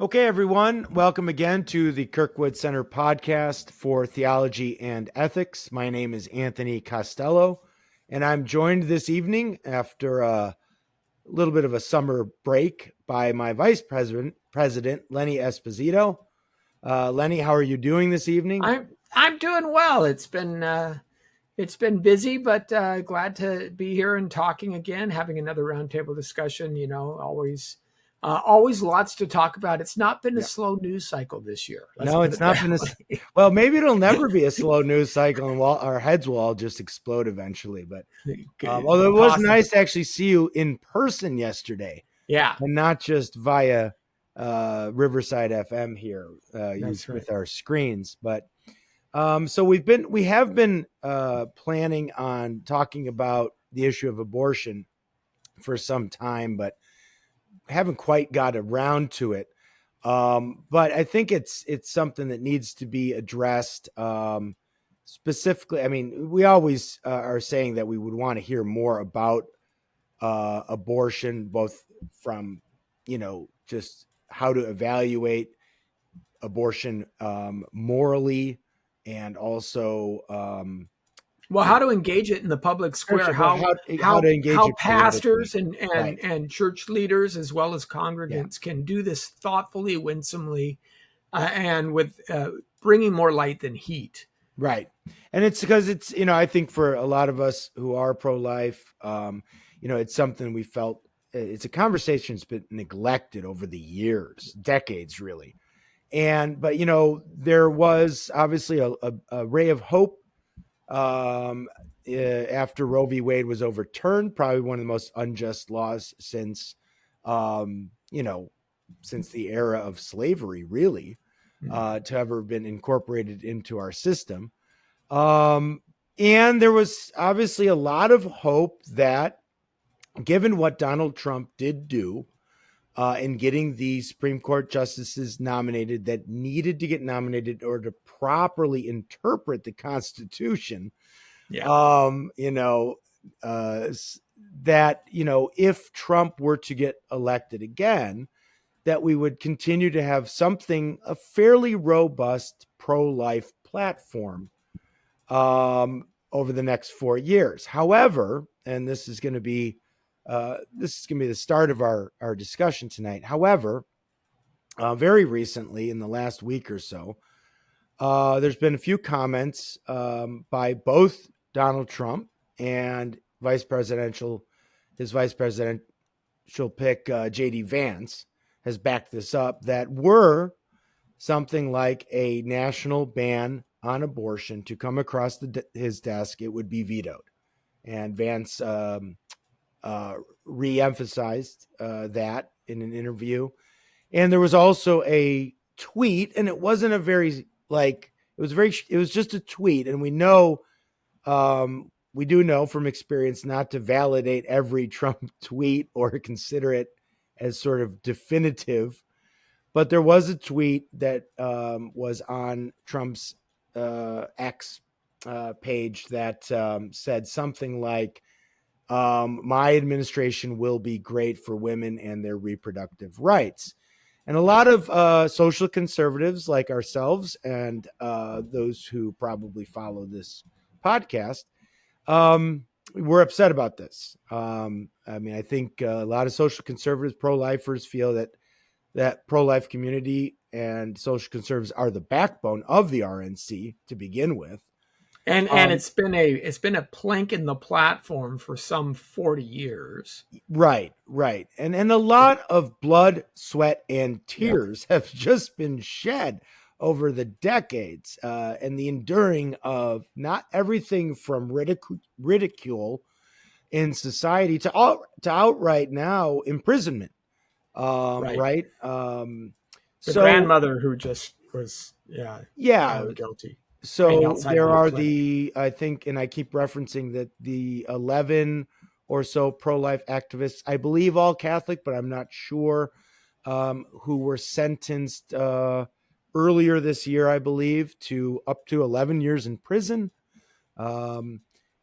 Okay, everyone, welcome again to the Kirkwood Center podcast for theology and ethics. My name is Anthony Costello, and I'm joined this evening after a little bit of a summer break by my vice president, Lenny Esposito. Lenny, how are you doing this evening? I'm doing well. It's been busy, but glad to be here and talking again, having another roundtable discussion. Always lots to talk about. It's not been a Yeah. slow news cycle this year. No, it's not been well, maybe it'll never be a slow news cycle and our heads will all just explode eventually. But although it was nice to actually see you in person yesterday. Yeah. And not just via Riverside FM here with our screens. But so we have been planning on talking about the issue of abortion for some time, but haven't quite got around to it. But I think it's something that needs to be addressed specifically. I mean, we always are saying that we would want to hear more about abortion, both from, just how to evaluate abortion morally, and also how to engage it in the public square, how to engage how pastors and church leaders as well as congregants can do this thoughtfully, winsomely, and with bringing more light than heat. Right. And it's because it's, I think for a lot of us who are pro-life, it's something we felt, it's a conversation that's been neglected over the years, decades, really. But there was obviously a ray of hope after Roe v. Wade was overturned, probably one of the most unjust laws since the era of slavery, really, to ever been incorporated into our system. And there was obviously a lot of hope that, given what Donald Trump did do in getting the Supreme Court justices nominated that needed to get nominated in order to properly interpret the Constitution, that, if Trump were to get elected again, that we would continue to have a fairly robust pro-life platform over the next 4 years. However, and this is going to be the start of our discussion tonight. However, very recently, in the last week or so, there's been a few comments by both Donald Trump and his vice presidential pick, J.D. Vance, has backed this up, that were something like a national ban on abortion to come across his desk, it would be vetoed. And Vance re-emphasized that in an interview. And there was also a tweet, and it wasn't it was just a tweet. And we do know from experience not to validate every Trump tweet or consider it as sort of definitive. But there was a tweet that was on Trump's X page that said something like, my administration will be great for women and their reproductive rights. And a lot of social conservatives like ourselves and those who probably follow this podcast were upset about this. I think a lot of social conservatives, pro-lifers, feel that pro-life community and social conservatives are the backbone of the RNC to begin with. And it's been a plank in the platform for some 40 years. Right. And a lot of blood, sweat, and tears have just been shed over the decades, and the enduring of not everything from ridicule in society to outright now imprisonment. Right. The grandmother who just was guilty. So there are I think, and I keep referencing that the 11 or so pro-life activists, I believe all Catholic, but I'm not sure, who were sentenced earlier this year, I believe, to up to 11 years in prison. And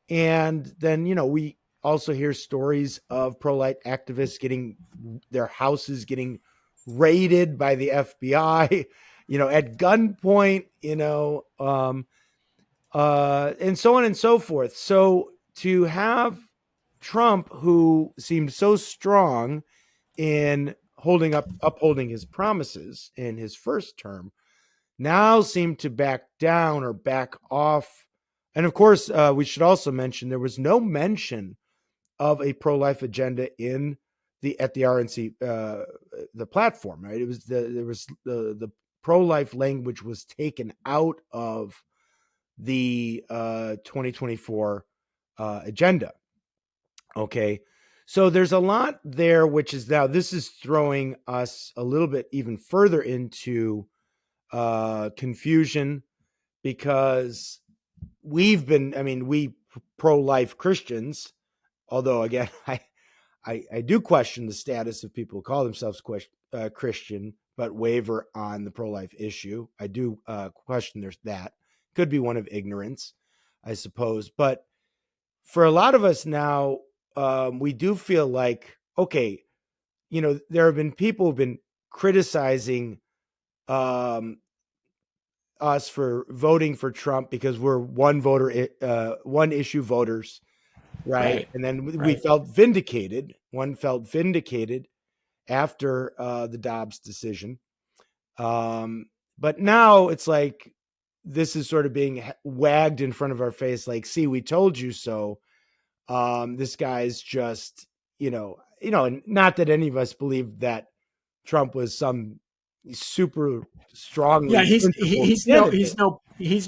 then, we also hear stories of pro-life activists getting their houses getting raided by the FBI, at gunpoint, and so on and so forth. So to have Trump, who seemed so strong in upholding his promises in his first term, now seem to back down or back off. And of course, we should also mention there was no mention of a pro-life agenda at the RNC the platform. Right? It was the pro-life language was taken out of the 2024 agenda. Okay. So there's a lot there, which is now this is throwing us a little bit even further into confusion, because we pro-life Christians, although again, I do question the status of people who call themselves Christian, but waver on the pro-life issue. I do question that. Could be one of ignorance, I suppose. But for a lot of us now, we do feel like, okay, there have been people who've been criticizing us for voting for Trump because we're one issue voters, right? And then we felt vindicated. One felt vindicated after the Dobbs decision. But now it's like this is sort of being wagged in front of our face, like, see, we told you so. This guy's just, and not that any of us believe that Trump was some super strongly he's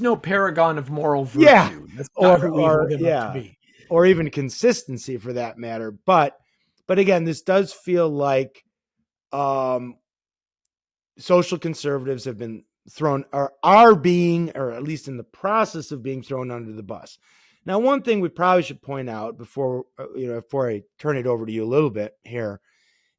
no paragon of moral virtue. Yeah, That's not who we hold him up to be, or even consistency for that matter. But again, this does feel like social conservatives have been thrown, or are being, or at least in the process of being thrown under the bus. Now, one thing we probably should point out before I turn it over to you a little bit here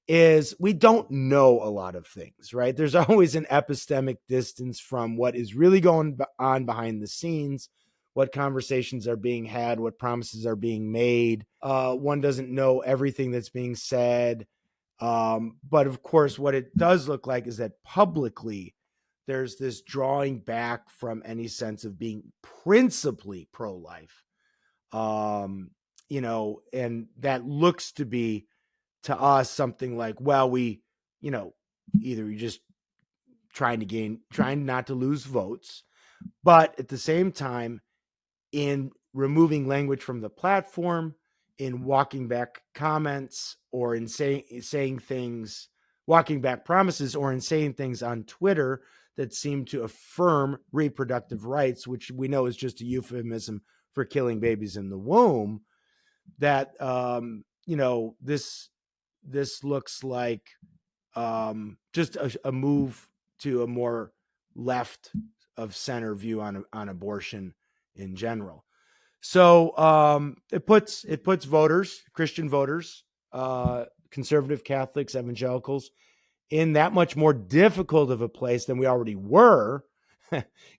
is we don't know a lot of things, right? There's always an epistemic distance from what is really going on behind the scenes, what conversations are being had, what promises are being made. One doesn't know everything that's being said. But of course, what it does look like is that publicly there's this drawing back from any sense of being principally pro-life. And that looks to be, to us, something like, well, either we just trying not to lose votes, but at the same time, in removing language from the platform, in walking back comments, or in saying things, walking back promises, or in saying things on Twitter that seem to affirm reproductive rights, which we know is just a euphemism for killing babies in the womb, that, this looks like just a move to a more left of center view on abortion in general. So it puts voters, Christian voters, conservative Catholics, evangelicals, in that much more difficult of a place than we already were,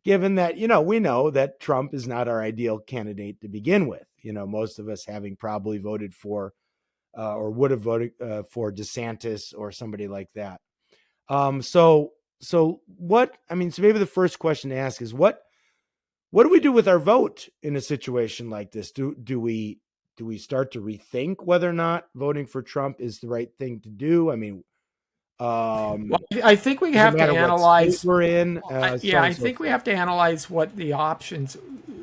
given that, we know that Trump is not our ideal candidate to begin with. Most of us having probably voted for or would have voted for DeSantis or somebody like that. So maybe the first question to ask is what do we do with our vote in a situation like this? Do we start to rethink whether or not voting for Trump is the right thing to do? I think we have to analyze. We're in. I think we have to analyze what the options,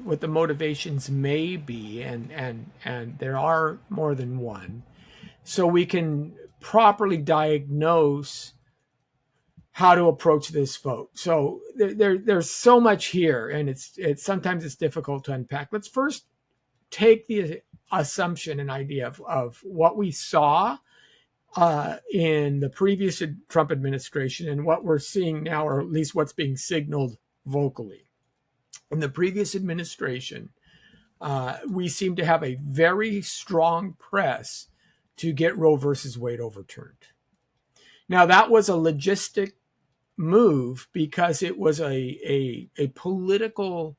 what the motivations may be, and there are more than one, so we can properly diagnose how to approach this vote. So there's so much here, and it's sometimes it's difficult to unpack. Let's first take the assumption and idea of what we saw in the previous Trump administration and what we're seeing now, or at least what's being signaled vocally. In the previous administration, we seem to have a very strong press to get Roe versus Wade overturned. Now, that was a logistic move because it was a political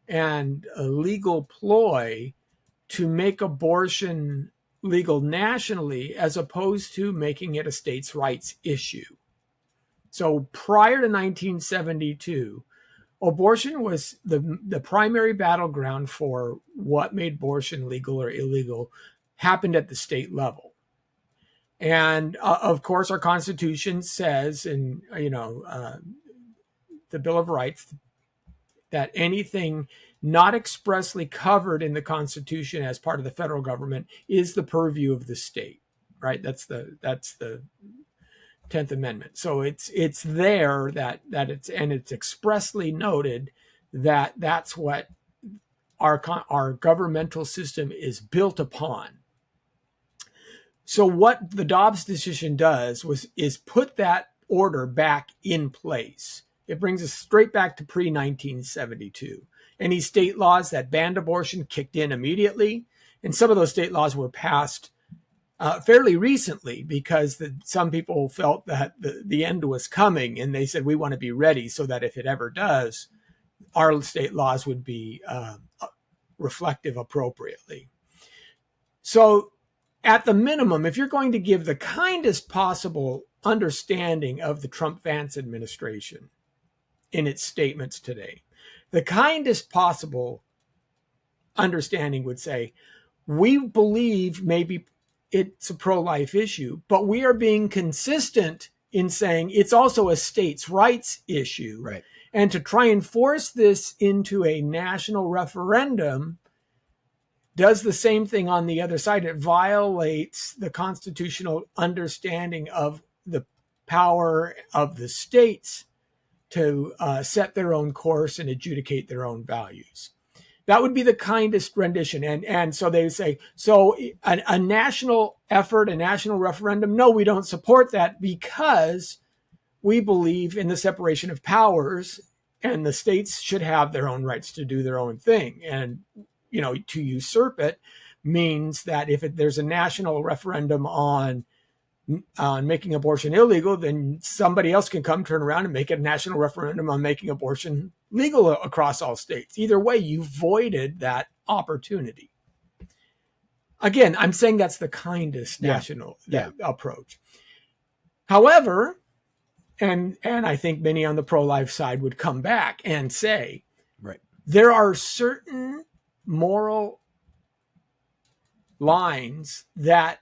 and a legal ploy to make abortion legal nationally, as opposed to making it a states' rights issue. So prior to 1972, abortion was the primary battleground for what made abortion legal or illegal happened at the state level. And of course, our Constitution says, in the Bill of Rights, that anything not expressly covered in the Constitution as part of the federal government is the purview of the state. Right? That's the 10th Amendment. So it's there that it's expressly noted that that's what our governmental system is built upon. So what the Dobbs decision does is put that order back in place. It brings us straight back to pre-1972. Any state laws that banned abortion kicked in immediately, and some of those state laws were passed fairly recently because some people felt that the end was coming, and they said, we want to be ready so that if it ever does, our state laws would be reflective appropriately. So at the minimum, if you're going to give the kindest possible understanding of the Trump-Vance administration in its statements today, the kindest possible understanding would say, we believe maybe it's a pro-life issue, but we are being consistent in saying it's also a states' rights issue. Right. And to try and force this into a national referendum does the same thing on the other side. It violates the constitutional understanding of the power of the states to set their own course and adjudicate their own values. That would be the kindest rendition. And so they say, so a national effort, a national referendum, no, we don't support that because we believe in the separation of powers and the states should have their own rights to do their own thing. And, to usurp it means that if there's a national referendum on making abortion illegal, then somebody else can come turn around and make a national referendum on making abortion legal across all states. Either way, you voided that opportunity. Again, I'm saying that's the kindest national approach. However, and I think many on the pro-life side would come back and say, right, there are certain moral lines that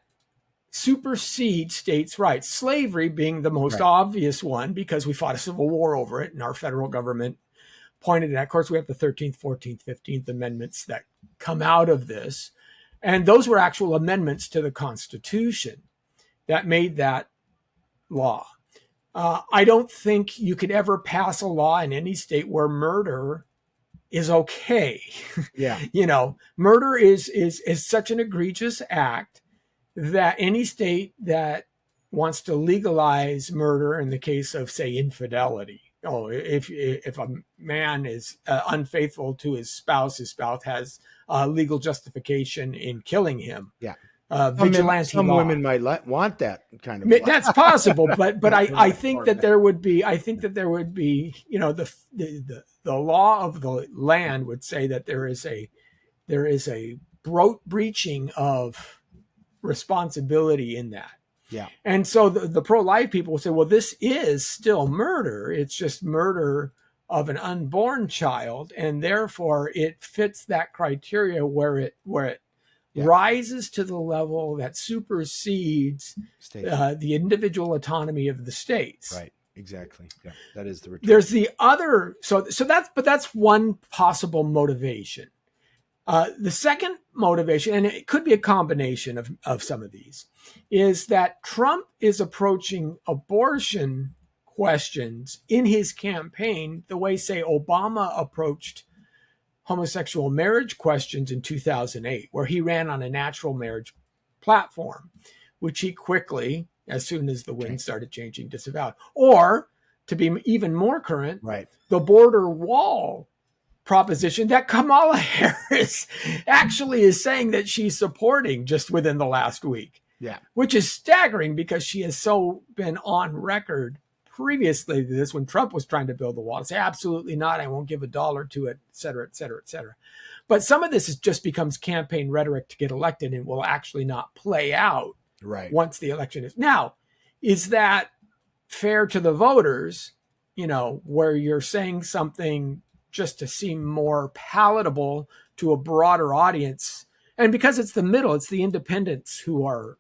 supersede states' rights. Slavery being the most obvious one because we fought a civil war over it and our federal government pointed at. Of course, we have the 13th, 14th, 15th Amendments that come out of this. And those were actual amendments to the Constitution that made that law. I don't think you could ever pass a law in any state where murder is okay. Yeah. Murder is such an egregious act that any state that wants to legalize murder in the case of, say, infidelity. If a man is unfaithful to his spouse has legal justification in killing him. Yeah. Vigilante some law. women might want that kind of. That's possible, but I think that there would be. The law of the land would say that there is a breaching of responsibility in that. Yeah. And so the pro-life people will say, well, this is still murder. It's just murder of an unborn child, and therefore it fits that criteria where it rises to the level that supersedes the individual autonomy of the states. Right. Exactly. Yeah. That is the return. There's the other. So that's one possible motivation. The second motivation, and it could be a combination of some of these, is that Trump is approaching abortion questions in his campaign the way, say, Obama approached homosexual marriage questions in 2008, where he ran on a natural marriage platform, which he quickly, as soon as the wind started changing, disavowed. Or, to be even more current, the border wall proposition that Kamala Harris actually is saying that she's supporting just within the last week. Yeah. Which is staggering because she has so been on record previously to this when Trump was trying to build the wall. Say, absolutely not. I won't give $1 to it, et cetera, et cetera, et cetera. But some of this just becomes campaign rhetoric to get elected and will actually not play out once the election is. Now, is that fair to the voters, where you're saying something just to seem more palatable to a broader audience. And because it's the middle, it's the independents who are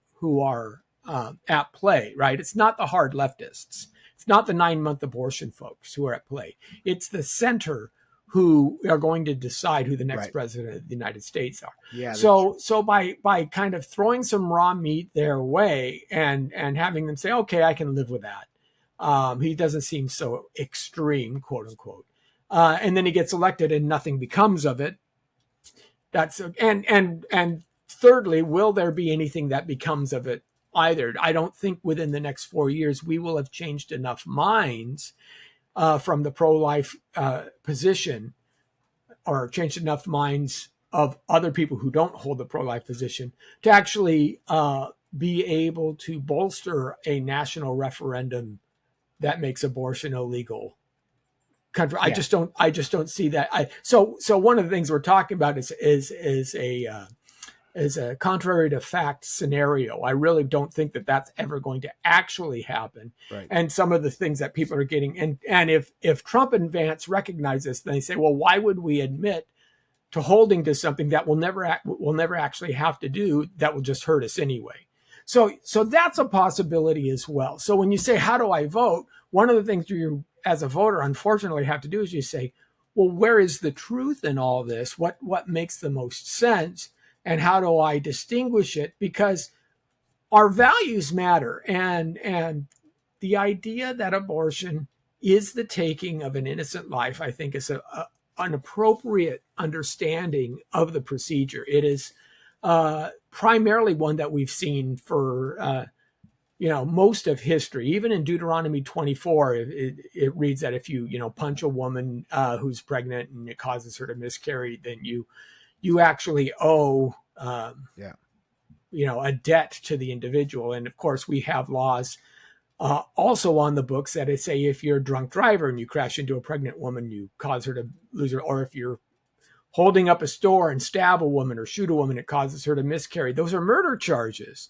at play, right? It's not the hard leftists. It's not the 9-month abortion folks who are at play. It's the center who are going to decide who the next Right. president of the United States are. Yeah. So by kind of throwing some raw meat their way and having them say, okay, I can live with that. He doesn't seem so extreme, quote unquote. And then he gets elected and nothing becomes of it. That's and thirdly, will there be anything that becomes of it either? I don't think within the next 4 years we will have changed enough minds from the pro-life position, or changed enough minds of other people who don't hold the pro-life position to actually be able to bolster a national referendum that makes abortion illegal. I just don't see that. So one of the things we're talking about is a contrary to fact scenario. I really don't think that that's ever going to actually happen. Right. And some of the things that people are getting, and if Trump and Vance recognize this, then they say, well, why would we admit to holding to something that we'll never actually have to do, that will just hurt us anyway? So that's a possibility as well. So when you say, how do I vote? One of the things you, as a voter, unfortunately have to do is you say, well, where is the truth in all this? What makes the most sense? And how do I distinguish it? Because our values matter. And the idea that abortion is the taking of an innocent life, I think, is an appropriate understanding of the procedure. It is primarily one that we've seen for most of history. Even in Deuteronomy 24, it reads that if you punch a woman who's pregnant and it causes her to miscarry, then you actually owe a debt to the individual. And of course, we have laws also on the books that say if you're a drunk driver and you crash into a pregnant woman, you cause her to lose her, or if you're holding up a store and stab a woman or shoot a woman, it causes her to miscarry. Those are murder charges.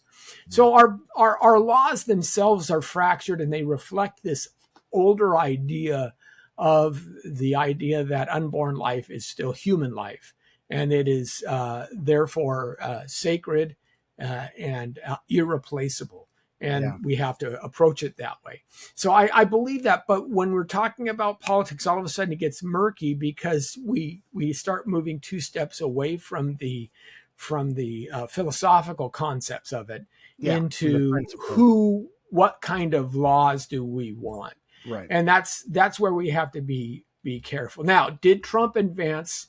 So our laws themselves are fractured, and they reflect this older idea of the idea that unborn life is still human life, and it is therefore sacred and irreplaceable. And we have to approach it that way. So I believe that. But when we're talking about politics, all of a sudden it gets murky because we start moving 2 steps away from the philosophical concepts of it into what kind of laws do we want. Right. And that's where we have to be careful. Now, did Trump and Vance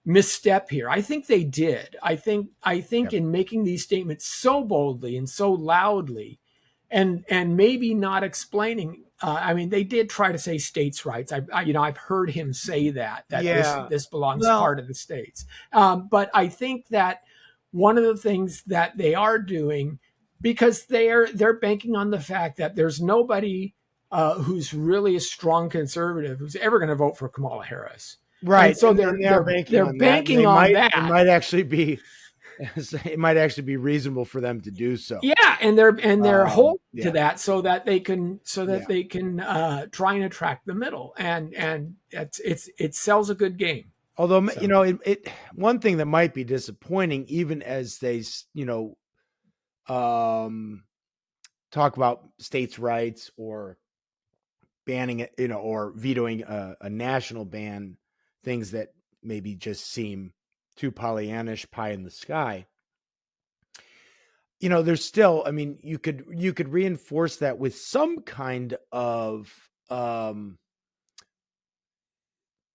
misstep here? I think they did. I think in making these statements so boldly and so loudly, and maybe not explaining. They did try to say states' rights. I've heard him say that this belongs part of the states. But I think that one of the things that they are doing, because they're banking on the fact that there's nobody who's really a strong conservative who's ever going to vote for Kamala Harris. Right. And so they're banking on that. It might actually be reasonable for them to do so. Yeah, and they're holding to that so that they can try and attract the middle, and it sells a good game. Although it one thing that might be disappointing, even as they talk about states' rights or banning it, or vetoing a national ban, things that maybe just seem too Pollyannish, pie in the sky. There's still, you could reinforce that with some kind of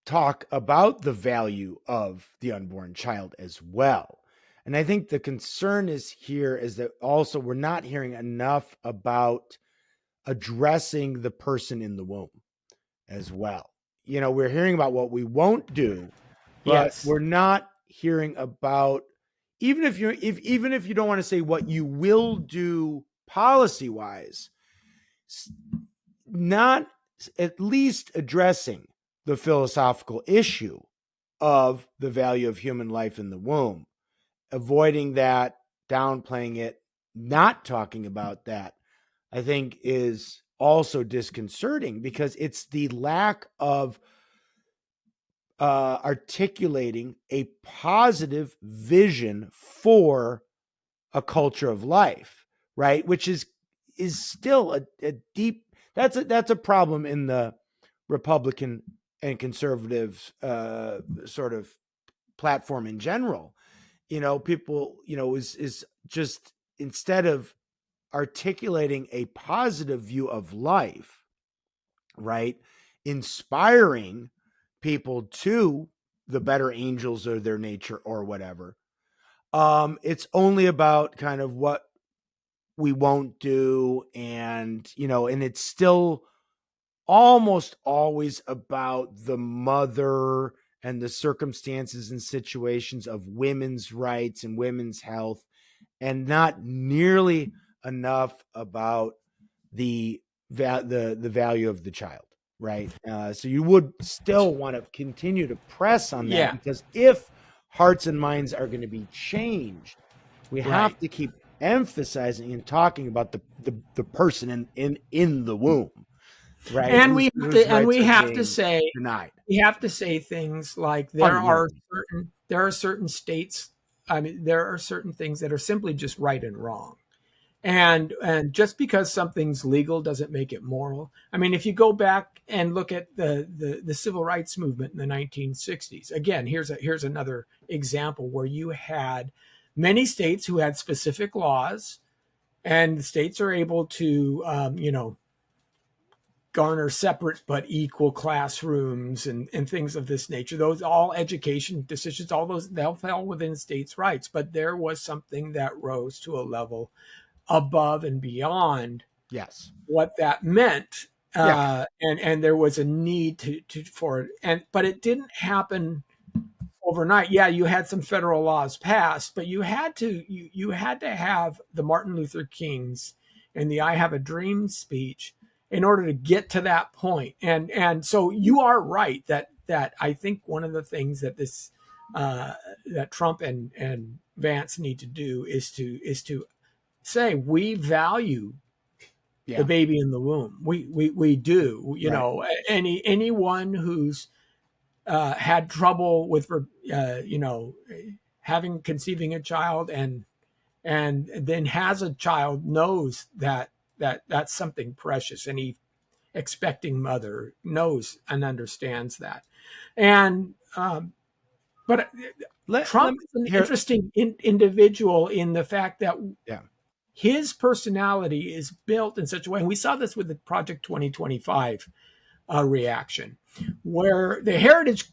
talk about the value of the unborn child as well. And I think the concern is that also we're not hearing enough about addressing the person in the womb as well. We're hearing about what we won't do, but we're not hearing about, even if you don't want to say what you will do policy wise, not at least addressing the philosophical issue of the value of human life in the womb, avoiding that, downplaying it, not talking about that, I think is also disconcerting because it's the lack of articulating a positive vision for a culture of life, right? Which is still a deep, that's a problem in the Republican and conservative sort of platform in general. People, is just, instead of articulating a positive view of life, right? Inspiring people to the better angels or their nature or whatever. It's only about kind of what we won't do. And, and it's still almost always about the mother and the circumstances and situations of women's rights and women's health, and not nearly enough about the value of the child, right? So you would still want to continue to press on that, Yeah, because if hearts and minds are going to be changed, we right. have to keep emphasizing and talking about the person in the womb, right? And Whose rights we are have to being say denied things like fundamentally. there are certain states. I mean, there are certain things that are simply just right and wrong. And just because something's legal doesn't make it moral. I mean, if you go back and look at the civil rights movement in the 1960s, again, here's another example where you had many states who had specific laws, and the states are able to garner separate but equal classrooms and things of this nature. Those all education decisions, all those, they'll fall within states' rights. But there was something that rose to a level above and beyond Yes. what that meant. Yeah. And there was a need for it. But it didn't happen overnight. Yeah, you had some federal laws passed, but you had to have the Martin Luther Kings and the "I Have a Dream" speech in order to get to that point. And so you are right that I think one of the things that that Trump and Vance need to do is to say we value the Yeah. baby in the womb. We do. Right. Anyone who's had trouble with having conceiving a child and then has a child knows that's something precious. Any expecting mother knows and understands that. And but Let Trump me is an here. interesting individual in the fact that Yeah. his personality is built in such a way, and we saw this with the Project 2025 reaction, where the Heritage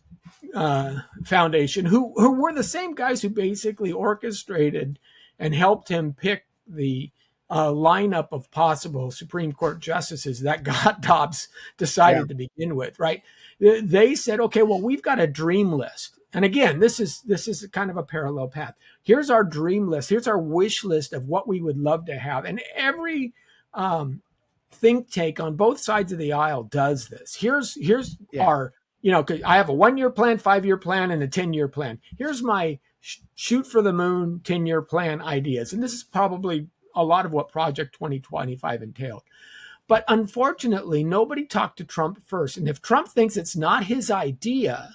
Foundation, who were the same guys who basically orchestrated and helped him pick the lineup of possible Supreme Court justices that got Dobbs Yeah. decided to begin with, right? They said, okay, well, we've got a dream list. And again, this is kind of a parallel path. Here's our dream list. Here's our wish list of what we would love to have. And every think tank on both sides of the aisle does this. Here's Yeah. our, I have a 1-year plan, 5-year plan, and a 10-year plan. Here's my shoot for the moon 10-year plan ideas. And this is probably a lot of what Project 2025 entailed. But unfortunately, nobody talked to Trump first. And if Trump thinks it's not his idea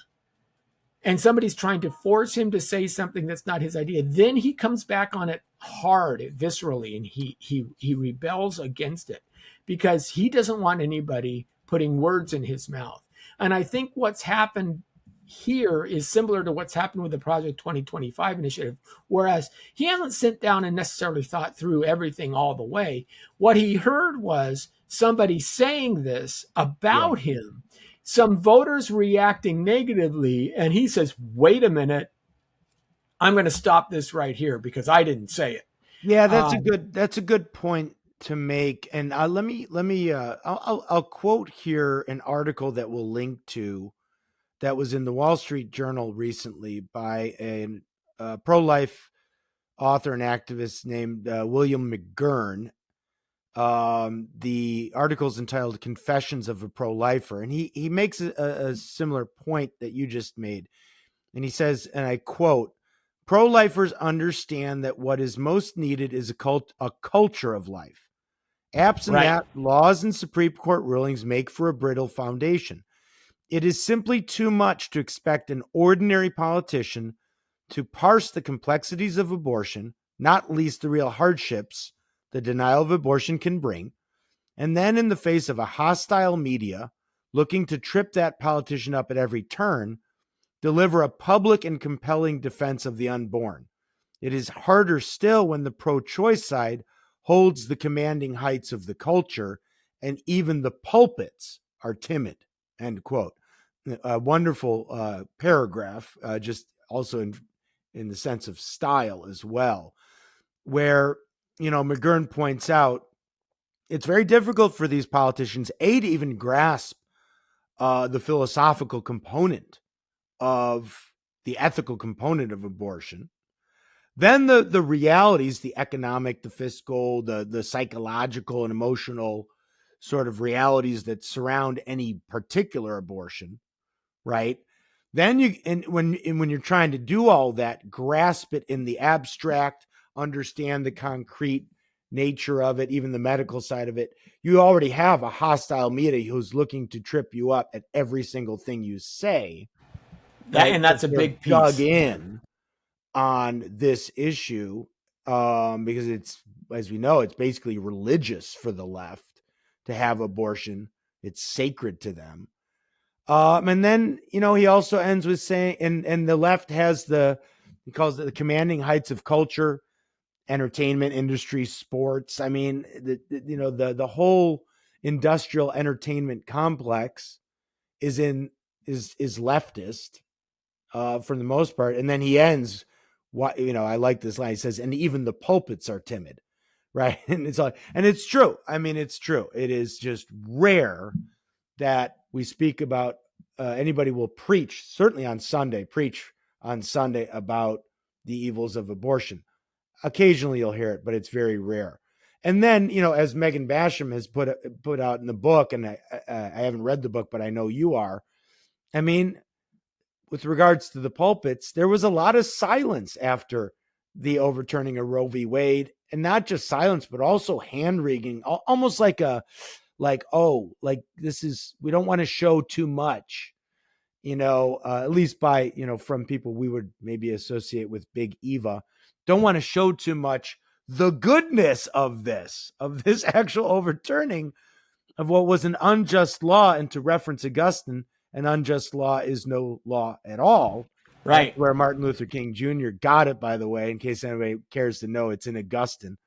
and somebody's trying to force him to say something that's not his idea, then he comes back on it hard, viscerally, and he rebels against it because he doesn't want anybody putting words in his mouth. And I think what's happened here is similar to what's happened with the Project 2025 initiative, whereas he hasn't sat down and necessarily thought through everything all the way. What he heard was somebody saying this Yeah. about him, some voters reacting negatively, and he says, wait a minute, I'm going to stop this right here because I didn't say it. Yeah, Um, that's a good point to make. And let me I'll quote here an article that we'll link to that was in the Wall Street Journal recently by a pro-life author and activist named William McGurn. The article is entitled "Confessions of a Pro-Lifer," and he makes a similar point that you just made. And he says, and I quote, "Pro-lifers understand that what is most needed is a culture of life, Absent Right. that, laws and Supreme Court rulings make for a brittle foundation. It is simply too much to expect an ordinary politician to parse the complexities of abortion, not least the real hardships the denial of abortion can bring, and then in the face of a hostile media looking to trip that politician up at every turn, deliver a public and compelling defense of the unborn. It is harder still when the pro-choice side holds the commanding heights of the culture and even the pulpits are timid, end quote. A wonderful paragraph, just also in the sense of style as well, where, McGurn points out it's very difficult for these politicians, A, to even grasp the philosophical component of the ethical component of abortion. Then the realities, the economic, the fiscal, the psychological and emotional sort of realities that surround any particular abortion, right? Then when you're trying to do all that, grasp it in the abstract, understand the concrete nature of it, even the medical side of it, you already have a hostile media who's looking to trip you up at every single thing you say, That, right? and Because that's a they're big dug piece. in on this issue, because it's, as we know, it's basically religious for the left to have abortion. It's sacred to them. And then, he also ends with saying, and the left has he calls it the commanding heights of culture, entertainment industry, sports. I mean, the whole industrial entertainment complex is leftist, for the most part. And then he ends, I like this line. He says, and even the pulpits are timid, right? And it's true. I mean, it's true. It is just rare that we speak about, anybody will preach, certainly on Sunday, about the evils of abortion. Occasionally you'll hear it, but it's very rare. And then, as Megan Basham has put out in the book, and I haven't read the book, but I know you are. I mean, with regards to the pulpits, there was a lot of silence after the overturning of Roe v. Wade, and not just silence, but also hand wringing, almost like this is, we don't want to show too much, at least by, from people we would maybe associate with Big Eva, don't want to show too much the goodness of this actual overturning of what was an unjust law. And to reference Augustine, an unjust law is no law at all. That's Right. where Martin Luther King Jr. got it, by the way, in case anybody cares to know. It's in Augustine.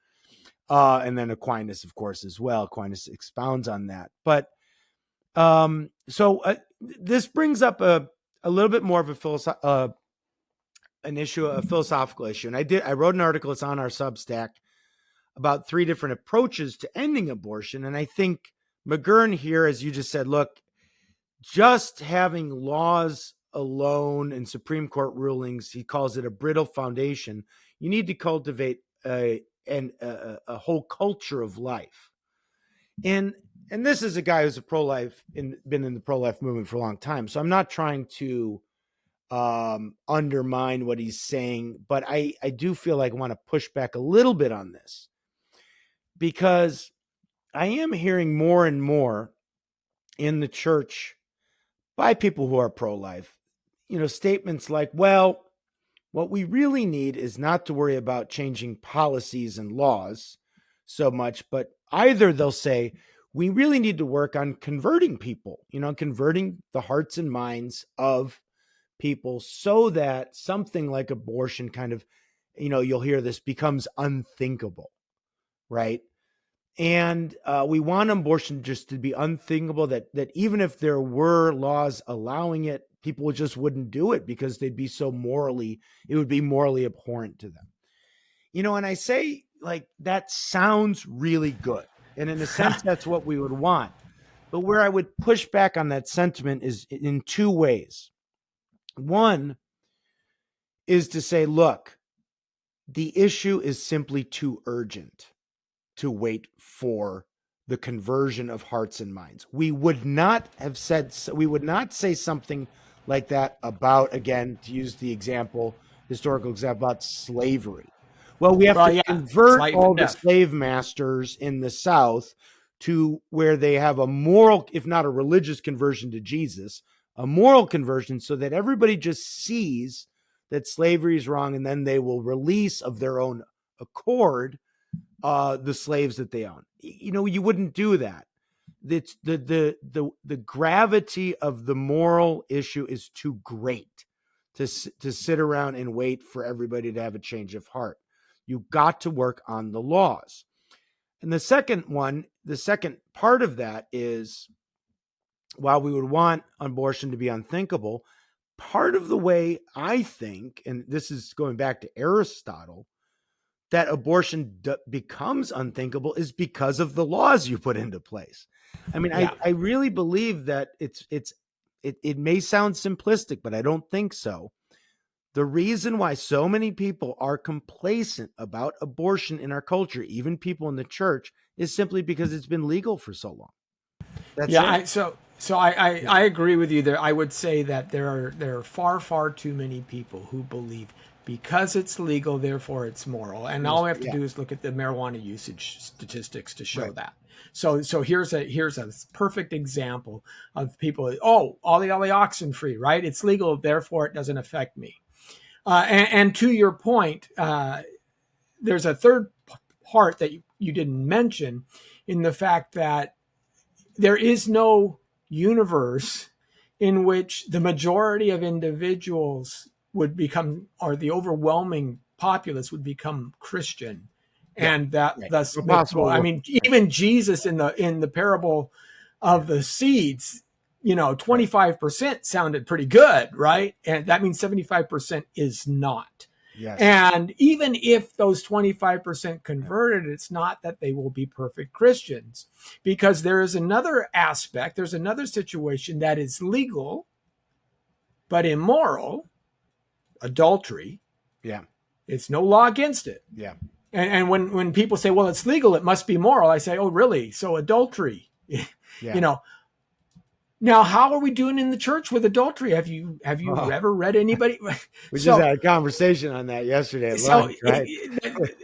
And then Aquinas, of course, as well. Aquinas expounds on that. But this brings up a little bit more of a philosophical issue. And I wrote an article, it's on our Substack, about 3 different approaches to ending abortion. And I think McGurn here, as you just said, look, just having laws alone and Supreme Court rulings, he calls it a brittle foundation. You need to cultivate a whole culture of life. And this is a guy who's a pro-life and been in the pro-life movement for a long time. So I'm not trying to undermine what he's saying, but I do feel like I want to push back a little bit on this, because I am hearing more and more in the church by people who are pro-life, statements like, well, what we really need is not to worry about changing policies and laws so much, but either they'll say, we really need to work on converting people, converting the hearts and minds of people so that something like abortion kind of, you'll hear this, becomes unthinkable, right? And we want abortion just to be unthinkable, that even if there were laws allowing it, people just wouldn't do it because it would be morally abhorrent to them. And I say, like, that sounds really good. And in a sense, that's what we would want. But where I would push back on that sentiment is in 2 ways. One is to say, look, the issue is simply too urgent to wait for the conversion of hearts and minds. We would not say something like that about, again, to use the historical example, about slavery. Well, we have Well, to yeah, it's convert life all and the death. slave masters in the South to where they have a moral, if not a religious conversion to Jesus, a moral conversion so that everybody just sees that slavery is wrong, and then they will release of their own accord the slaves that they own. You know, you wouldn't do that. It's the gravity of the moral issue is too great to sit around and wait for everybody to have a change of heart. You got to work on the laws. And the second part of that is, while we would want abortion to be unthinkable, part of the way I think, and this is going back to Aristotle, that abortion becomes unthinkable is because of the laws you put into place. I mean, Yeah. I really believe that it may sound simplistic, but I don't think so. The reason why so many people are complacent about abortion in our culture, even people in the church, is simply because it's been legal for so long. That's Yeah, it. I agree with you there. I would say that there are far too many people who believe because it's legal, therefore it's moral. And all we have to Yeah, do is look at the marijuana usage statistics to show right. that. So here's a perfect example of people. Oh, all the oxen free, right? It's legal, therefore it doesn't affect me. And to your point, there's a third part that you didn't mention in the fact that there is no universe in which the majority of individuals would become, or the overwhelming populace would become Christian, Yeah, and that right. thus No make, well, possible I world. mean, Right. even Jesus in the parable of the seeds, Right. 25% sounded pretty good, right? And that means 75% is not. Yes. And even if those 25% converted, it's not that they will be perfect Christians, because there is another aspect, there's another situation that is legal but immoral, adultery. Yeah. It's no law against it. Yeah. And when people say, well, it's legal, it must be moral, I say, oh, really? So adultery, Yeah. Now, how are we doing in the church with adultery? Have you Oh, ever read anybody? we just So had a conversation on that yesterday at so lunch, right?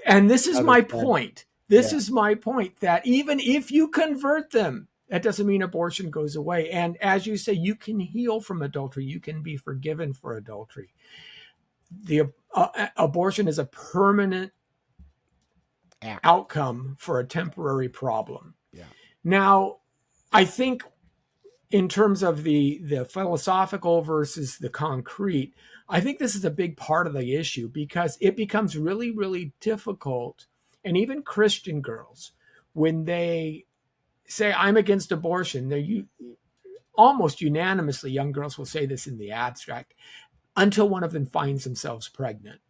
and this is How my that's done. point. This Yeah. is my point, that even if you convert them, that doesn't mean abortion goes away. And as you say, you can heal from adultery. You can be forgiven for adultery. The abortion is a permanent Act. outcome for a temporary problem. Yeah. Now, I think in terms of the philosophical versus the concrete, I think this is a big part of the issue, because it becomes really, really difficult. And even Christian girls, when they say, I'm against abortion, almost unanimously, young girls will say this in the abstract, until one of them finds themselves pregnant.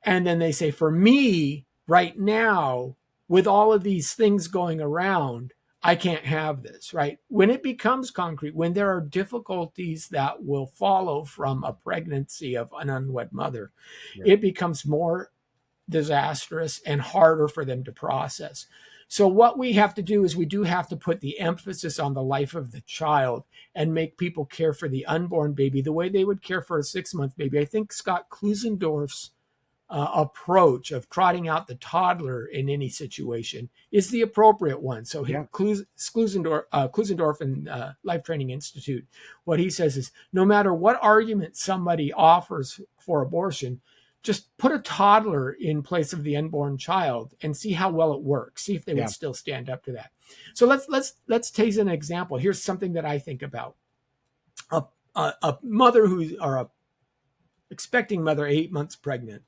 And then they say, for me, right now, with all of these things going around, I can't have this, right? When it becomes concrete, when there are difficulties that will follow from a pregnancy of an unwed mother, Yeah. it becomes more disastrous and harder for them to process. So, what we have to do is we do have to put the emphasis on the life of the child and make people care for the unborn baby the way they would care for a 6-month baby. I think Scott Klusendorf's approach of trotting out the toddler in any situation is the appropriate one. So Yeah. Klusendorf and Life Training Institute, what he says is, no matter what argument somebody offers for abortion, just put a toddler in place of the unborn child and see how well it works. See if they Yeah. would still stand up to that. So let's take an example. Here's something that I think about: a mother or a expecting mother, 8 months pregnant.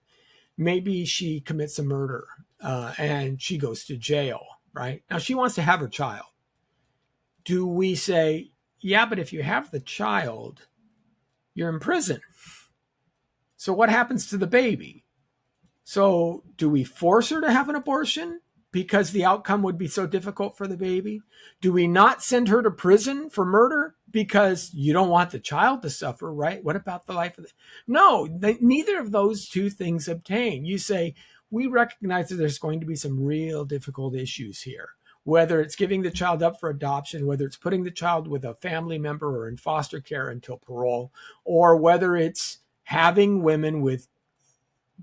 Maybe she commits a murder and she goes to jail, right? Now she wants to have her child. Do we say, yeah, but if you have the child, you're in prison? So what happens to the baby? So do we force her to have an abortion because the outcome would be so difficult for the baby? Do we not send her to prison for murder because you don't want the child to suffer, right? What about the life of the... No, neither of those two things obtain. You say, we recognize that there's going to be some real difficult issues here, whether it's giving the child up for adoption, whether it's putting the child with a family member or in foster care until parole, or whether it's having women with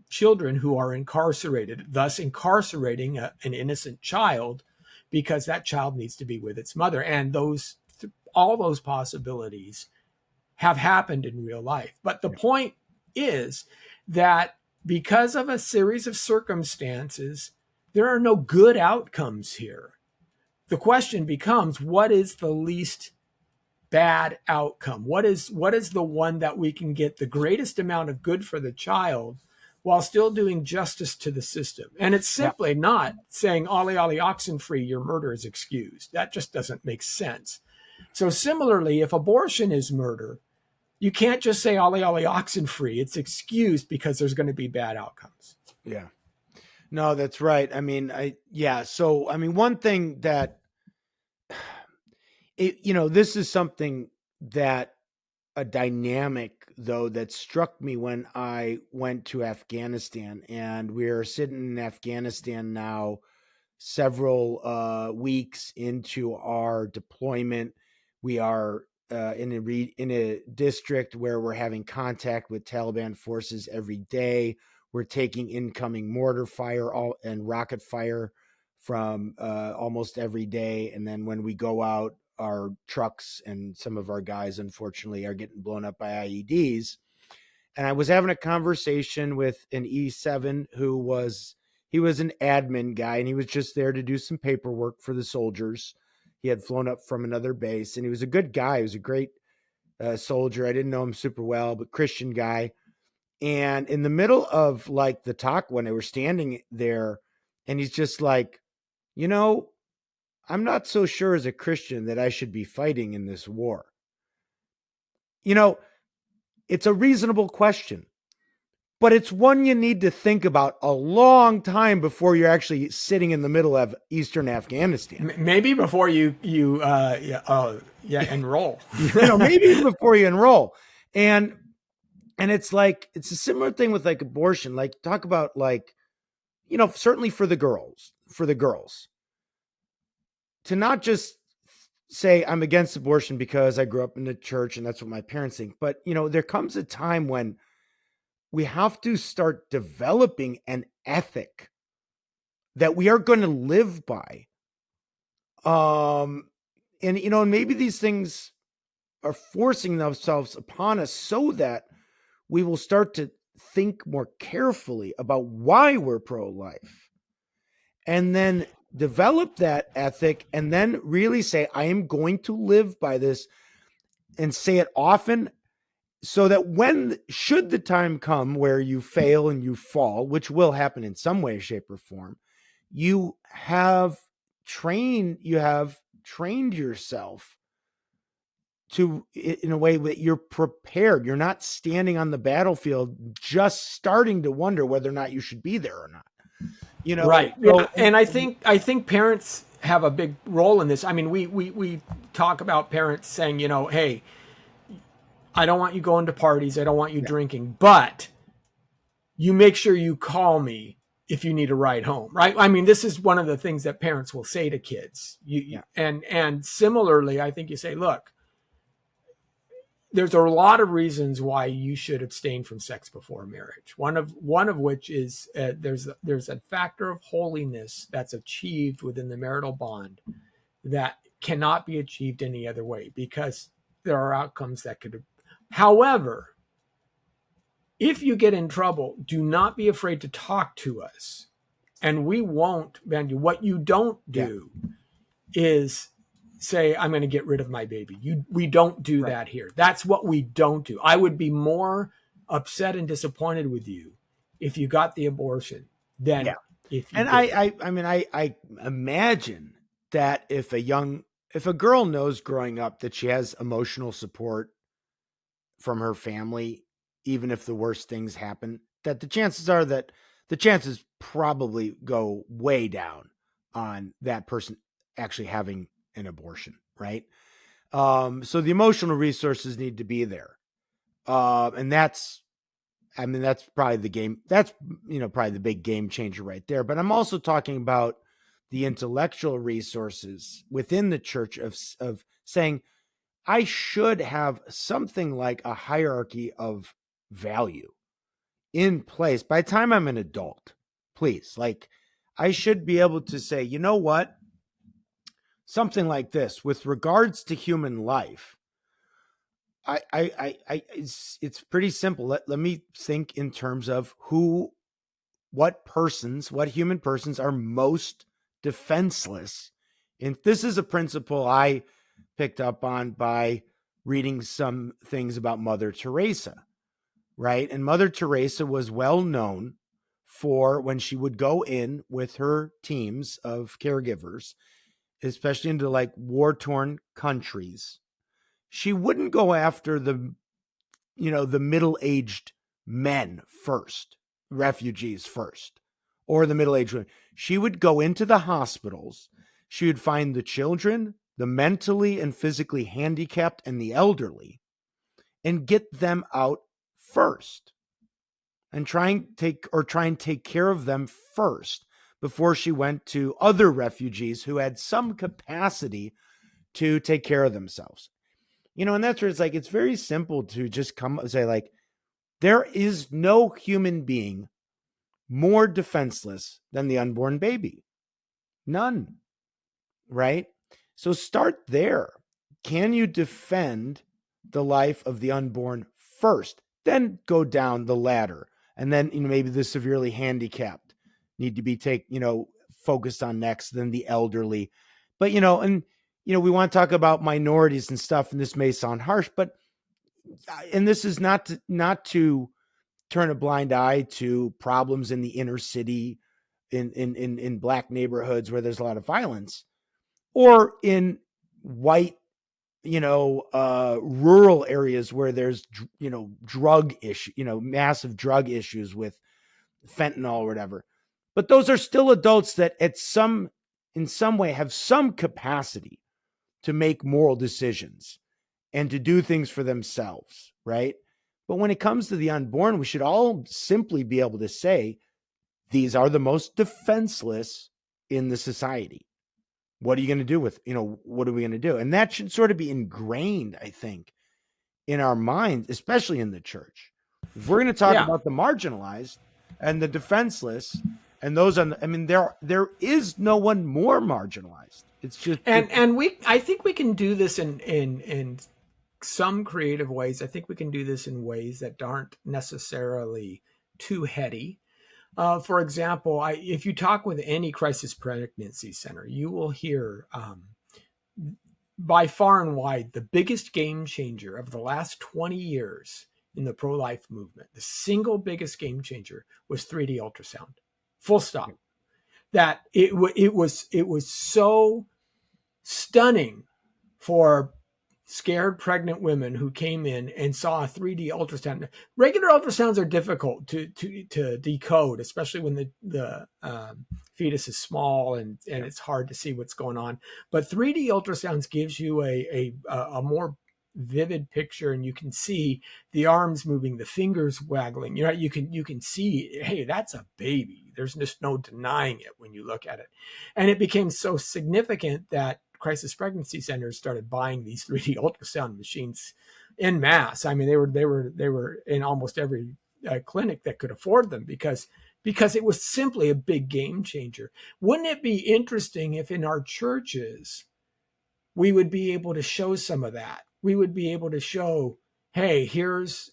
children who are incarcerated, thus incarcerating an innocent child because that child needs to be with its mother. And all those possibilities have happened in real life. But the point is that because of a series of circumstances, there are no good outcomes here. The question becomes, what is the least bad outcome? What is the one that we can get the greatest amount of good for the child while still doing justice to the system? And it's simply not saying, ollie, ollie, oxen free, your murder is excused. That just doesn't make sense. So similarly, if abortion is murder, you can't just say, ollie, ollie, oxen free. It's excused because there's going to be bad outcomes. Yeah. No, that's right. I mean, So, I mean, one thing that, this is something that a dynamic, though, that struck me when I went to Afghanistan, and we're sitting in Afghanistan now, several weeks into our deployment. We are in a district where we're having contact with Taliban forces every day. We're taking incoming mortar fire and rocket fire from almost every day. And then when we go out, our trucks and some of our guys, unfortunately, are getting blown up by IEDs. And I was having a conversation with an E7 he was an admin guy, and he was just there to do some paperwork for the soldiers. He had flown up from another base, and he was a good guy. He was a great soldier. I didn't know him super well, but Christian guy. And in the middle of like the talk, when they were standing there, and he's just like, I'm not so sure as a Christian that I should be fighting in this war. It's a reasonable question, but it's one you need to think about a long time before you're actually sitting in the middle of Eastern Afghanistan. Maybe before you enroll. Maybe before you enroll. And it's like, it's a similar thing with like abortion. Like, talk about like, certainly for the girls, to not just say I'm against abortion because I grew up in the church and that's what my parents think. But, there comes a time when we have to start developing an ethic that we are going to live by. And maybe these things are forcing themselves upon us so that we will start to think more carefully about why we're pro-life, and then develop that ethic, and then really say, I am going to live by this, and say it often, so that should the time come where you fail and you fall, which will happen in some way, shape, or form, you have trained yourself in a way that you're prepared. You're not standing on the battlefield just starting to wonder whether or not you should be there or not. Right. Yeah. And I think parents have a big role in this. I mean, we talk about parents saying, hey, I don't want you going to parties. I don't want you drinking, but you make sure you call me if you need a ride home, right? I mean, this is one of the things that parents will say to kids. And similarly, I think you say, look, there's a lot of reasons why you should abstain from sex before marriage. One of which is there's a factor of holiness that's achieved within the marital bond that cannot be achieved any other way, because there are outcomes that could. However, if you get in trouble, do not be afraid to talk to us, and we won't bend you. What you don't do is say, I'm going to get rid of my baby. We don't do that here. That's what we don't do. I would be more upset and disappointed with you if you got the abortion than if you. And I imagine that if a girl knows growing up that she has emotional support from her family, even if the worst things happen, that the chances probably go way down on that person actually having an abortion, right? So the emotional resources need to be there. And that's probably the game. That's, probably the big game changer right there. But I'm also talking about the intellectual resources within the church of saying, I should have something like a hierarchy of value in place by the time I'm an adult. Please, like, I should be able to say, you know what? Something like this with regards to human life. It's pretty simple. Let me think in terms of what human persons are most defenseless. And this is a principle I picked up on by reading some things about Mother Teresa, right? And Mother Teresa was well known for when she would go in with her teams of caregivers, especially into like war-torn countries. She wouldn't go after the middle-aged men first, refugees first, or the middle-aged women. She would go into the hospitals. She would find the children, the mentally and physically handicapped, and the elderly, and get them out first, and try and take care of them first before she went to other refugees who had some capacity to take care of themselves. And that's where it's like, it's very simple to just come and say, like, there is no human being more defenseless than the unborn baby. None. Right? So start there. Can you defend the life of the unborn first? Then go down the ladder. And then, maybe the severely handicapped need to be focused on next, then the elderly. But, we want to talk about minorities and stuff, and this may sound harsh, and this is not to turn a blind eye to problems in the inner city, in Black neighborhoods where there's a lot of violence, or in white, rural areas where there's, drug issue, massive drug issues with fentanyl or whatever. But those are still adults that in some way have some capacity to make moral decisions and to do things for themselves, right? But when it comes to the unborn, we should all simply be able to say, these are the most defenseless in the society. What are you going to do with, what are we going to do? And that should sort of be ingrained, I think, in our minds, especially in the church. If we're going to talk about the marginalized and the defenseless and those there is no one more marginalized. It's just, I think we can do this in some creative ways. I think we can do this in ways that aren't necessarily too heady. For example, if you talk with any crisis pregnancy center, you will hear by far and wide the biggest game changer of the last 20 years in the pro-life movement. The single biggest game changer was 3D ultrasound. Full stop. That it was so stunning for scared pregnant women who came in and saw a 3D ultrasound. Regular ultrasounds are difficult to decode, especially when the fetus is small and it's hard to see what's going on. But 3D ultrasounds gives you a more vivid picture, and you can see the arms moving, the fingers waggling. You can see, hey, that's a baby. There's just no denying it when you look at it. And it became so significant that crisis pregnancy centers started buying these 3D ultrasound machines en masse. I mean, they were in almost every clinic that could afford them because it was simply a big game changer. Wouldn't it be interesting if in our churches we would be able to show some of that? We would be able to show, hey, here's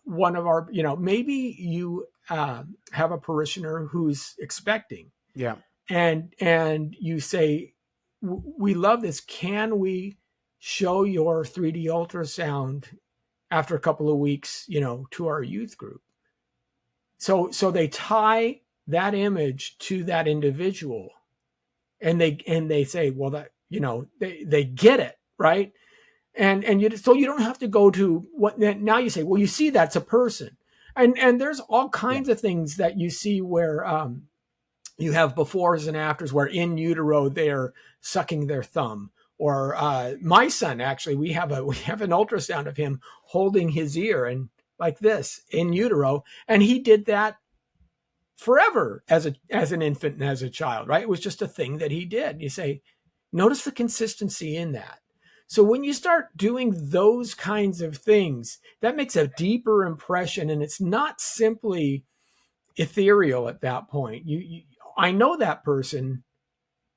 one of our, maybe you have a parishioner who's expecting. Yeah. And you say, we love this. Can we show your 3D ultrasound after a couple of weeks, to our youth group? So they tie that image to that individual, and they say, well, that, they get it, right? And so you don't have to go to what now you say, well, you see, that's a person. And there's all kinds of things that you see where you have befores and afters, where in utero they're sucking their thumb. Or my son, actually, we have an ultrasound of him holding his ear and like this in utero, and he did that forever as an infant and as a child, right? It was just a thing that he did. You say, notice the consistency in that. So when you start doing those kinds of things, that makes a deeper impression, and it's not simply ethereal at that point. I know that person.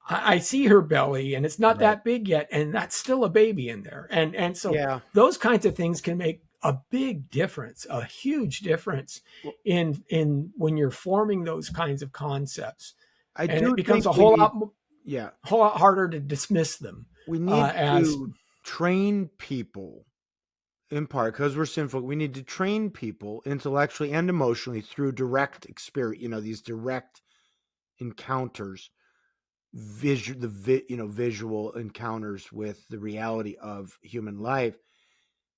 I see her belly, and it's not Right. that big yet, and that's still a baby in there. And so Yeah. those kinds of things can make a big difference, a huge difference Well, in when you're forming those kinds of concepts, I and it do becomes think a we whole need, lot yeah, harder to dismiss them we need as to train people in part because we're sinful. We need to train people intellectually and emotionally through direct experience, these direct encounters, visual encounters with the reality of human life.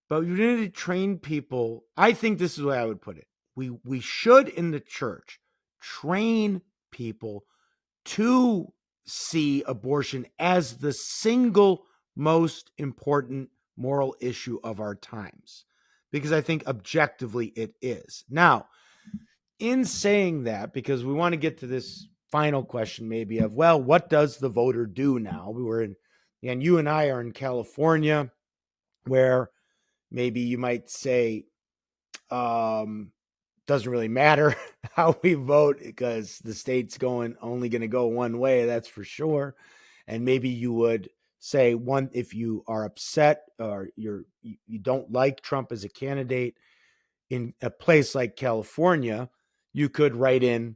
But we need to train people. I think this is the way I would put it. We should in the church train people to see abortion as the single most important moral issue of our times, because I think objectively it is. Now, in saying that, because we want to get to this final question, maybe of, well, what does the voter do now? And you and I are in California, where maybe you might say, doesn't really matter how we vote because the state's only going to go one way, that's for sure. And maybe you would say, one, if you are upset or you don't like Trump as a candidate in a place like California, you could write in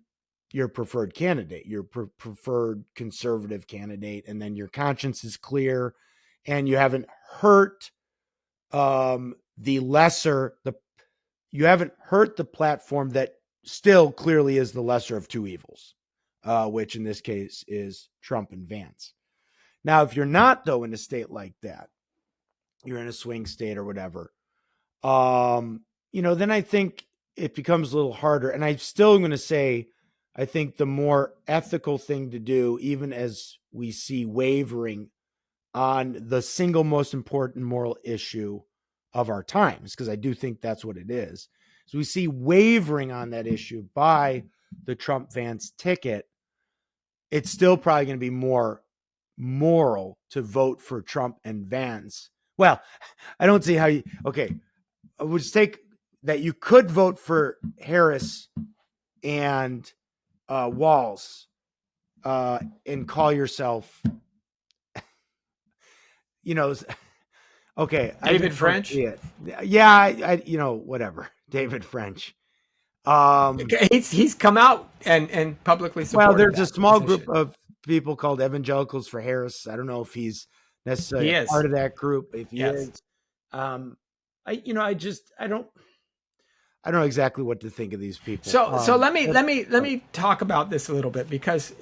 your preferred candidate, your preferred conservative candidate, and then your conscience is clear and you haven't hurt the lesser the you haven't hurt the platform that still clearly is the lesser of two evils, which in this case is Trump and Vance. Now, if you're not, though, in a state like that, you're in a swing state or whatever, then I think it becomes a little harder. And I'm still going to say, I think the more ethical thing to do, even as we see wavering on the single most important moral issue of our times, because I do think that's what it is. So we see wavering on that issue by the Trump Vance ticket. It's still probably going to be more moral to vote for Trump and Vance. Well, I don't see how you, okay, I would just take that you could vote for Harris and Walz and call yourself, you know, okay, I David just don't French. see it. Yeah, whatever. David French. He's come out and publicly Well, supported there's a that small group position. of people called Evangelicals for Harris. I don't know if he's necessarily He a is. part of that group. If he Yes. is, I don't know exactly what to think of these people. So let But me talk about this a little bit, because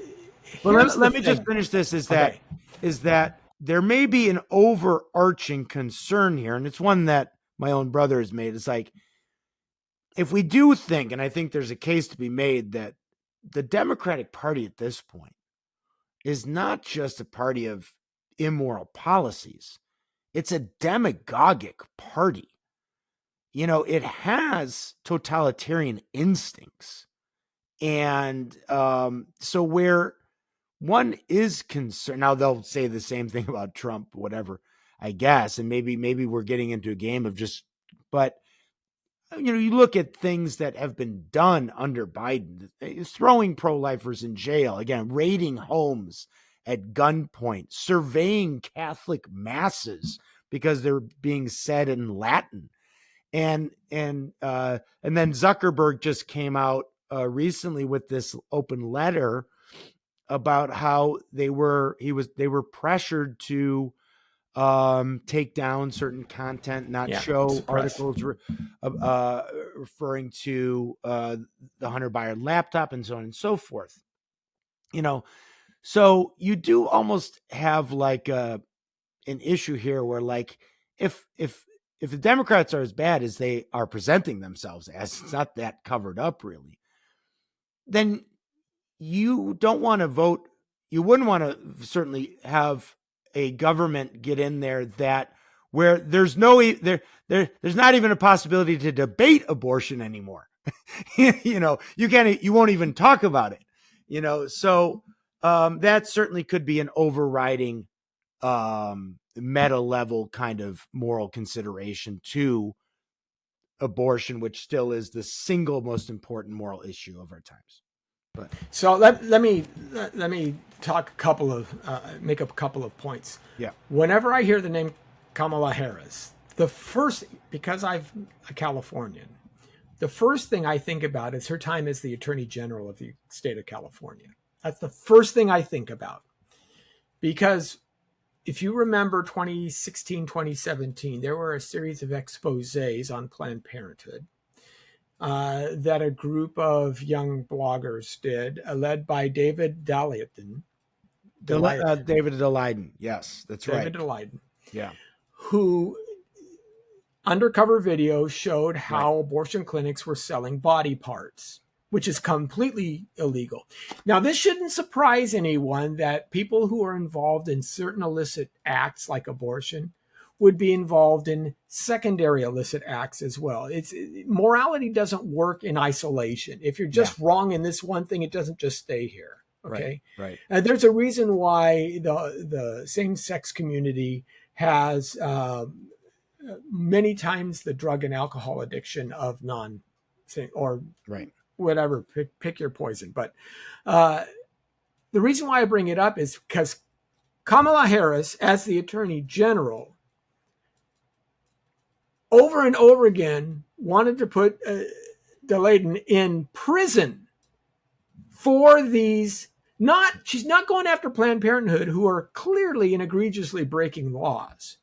let, here's the let me just thing. finish this. Okay. Is that there may be an overarching concern here, and it's one that my own brother has made. It's like, if we do think, and I think there's a case to be made, that the Democratic Party at this point is not just a party of immoral policies, it's a demagogic party. It has totalitarian instincts. And so where one is concerned, now they'll say the same thing about Trump, whatever, I guess. And maybe we're getting into a game of just, but you look at things that have been done under Biden, throwing pro-lifers in jail, again, raiding homes at gunpoint, surveying Catholic masses because they're being said in Latin. And then Zuckerberg just came out recently with this open letter about how they were pressured to take down certain content, not Yeah. show Suppress. articles referring to the Hunter Biden laptop and so on and so forth. So you do almost have like an issue here where, like, if the Democrats are as bad as they are presenting themselves as, it's not that covered up really, then you don't want to vote. You wouldn't want to certainly have a government get in there that where there's there's not even a possibility to debate abortion anymore. You won't even talk about it. So that certainly could be an overriding meta level kind of moral consideration to abortion, which still is the single most important moral issue of our times. But so let me talk make up a couple of points. yeah, Whenever I hear the name Kamala Harris, because I'm a Californian, the first thing I think about is her time as the Attorney General of the state of California. That's the first thing I think about. Because if you remember 2016, 2017, there were a series of exposés on Planned Parenthood that a group of young bloggers did, led by David David Daleiden. Yes, that's right. David David, Yeah. who undercover video showed how abortion clinics were selling body parts, which is completely illegal. Now, this shouldn't surprise anyone that people who are involved in certain illicit acts like abortion would be involved in secondary illicit acts as well. Morality doesn't work in isolation. If you're just wrong in this one thing, it doesn't just stay here. Okay. Right. And there's a reason why the same-sex community has many times the drug and alcohol addiction of whatever, pick your poison. But the reason why I bring it up is because Kamala Harris, as the Attorney General, over and over again wanted to put David in prison for these. She's not going after Planned Parenthood, who are clearly and egregiously breaking laws.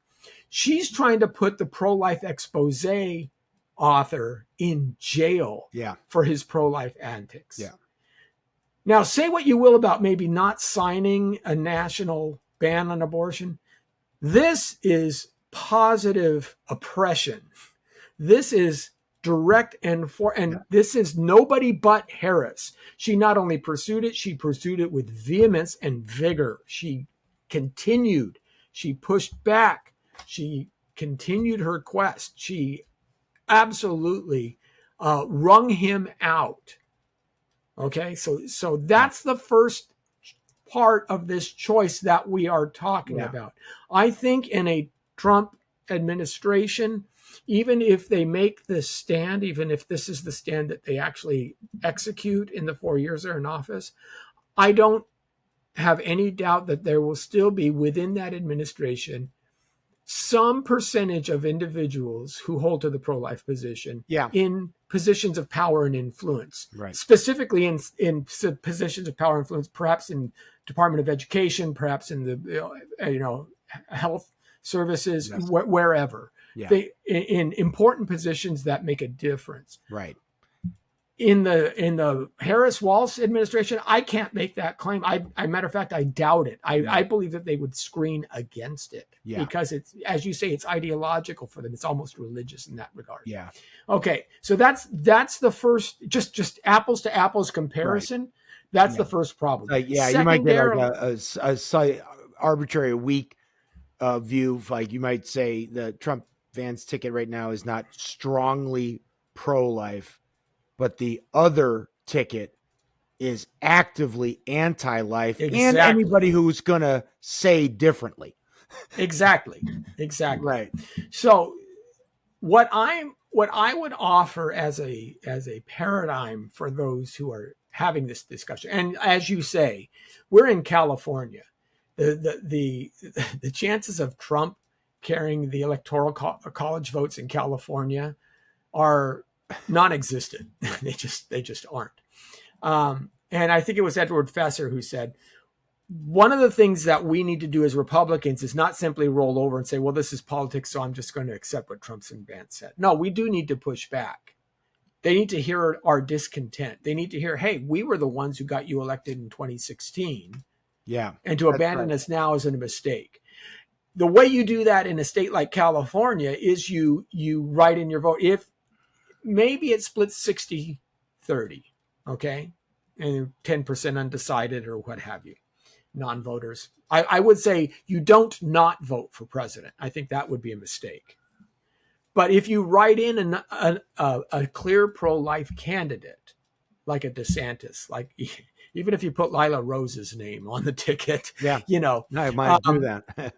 She's trying to put the pro-life expose author in jail for his pro-life antics. Yeah. Now, say what you will about maybe not signing a national ban on abortion. This is positive oppression. This is direct and this is nobody but Harris. She not only pursued it, she pursued it with vehemence and vigor. She continued. She pushed back. She continued her quest. She absolutely wrung him out. Okay, so that's the first part of this choice that we are talking about. I think in a Trump administration, even if they make this stand, even if this is the stand that they actually execute in the 4 years they're in office, I don't have any doubt that there will still be within that administration some percentage of individuals who hold to the pro-life position in positions of power and influence, specifically in positions of power and influence, perhaps in Department of Education, perhaps in the health services, wherever. In important positions that make a difference. Right. In the Harris-Walsh administration, I can't make that claim. Matter of fact, I doubt it. I believe that they would screen against it because it's, as you say, it's ideological for them. It's almost religious in that regard. Yeah. Okay. So that's the first, just apples to apples comparison. Right. That's the first problem. You might get like a arbitrary weak view. Like you might say the Trump Vance ticket right now is not strongly pro-life, but the other ticket is actively anti-life. Exactly. And anybody who's going to say differently. Exactly. Right. So what I would offer as a paradigm for those who are having this discussion, and as you say, we're in California. The chances of Trump carrying the electoral college votes in California are non-existent. They just aren't. And I think it was Edward Fesser who said, one of the things that we need to do as Republicans is not simply roll over and say, well, this is politics, so I'm just going to accept what Trump and Vance said. No, we do need to push back. They need to hear our discontent. They need to hear, hey, we were the ones who got you elected in 2016. Yeah. And to abandon us now is a mistake. The way you do that in a state like California is you write in your vote. If maybe it splits 60-30, okay? And 10% undecided or what have you, non-voters. I would say you don't not vote for president. I think that would be a mistake. But if you write in a clear pro-life candidate, like a DeSantis, like even if you put Lila Rose's name on the ticket, Yeah. you know, I might do that.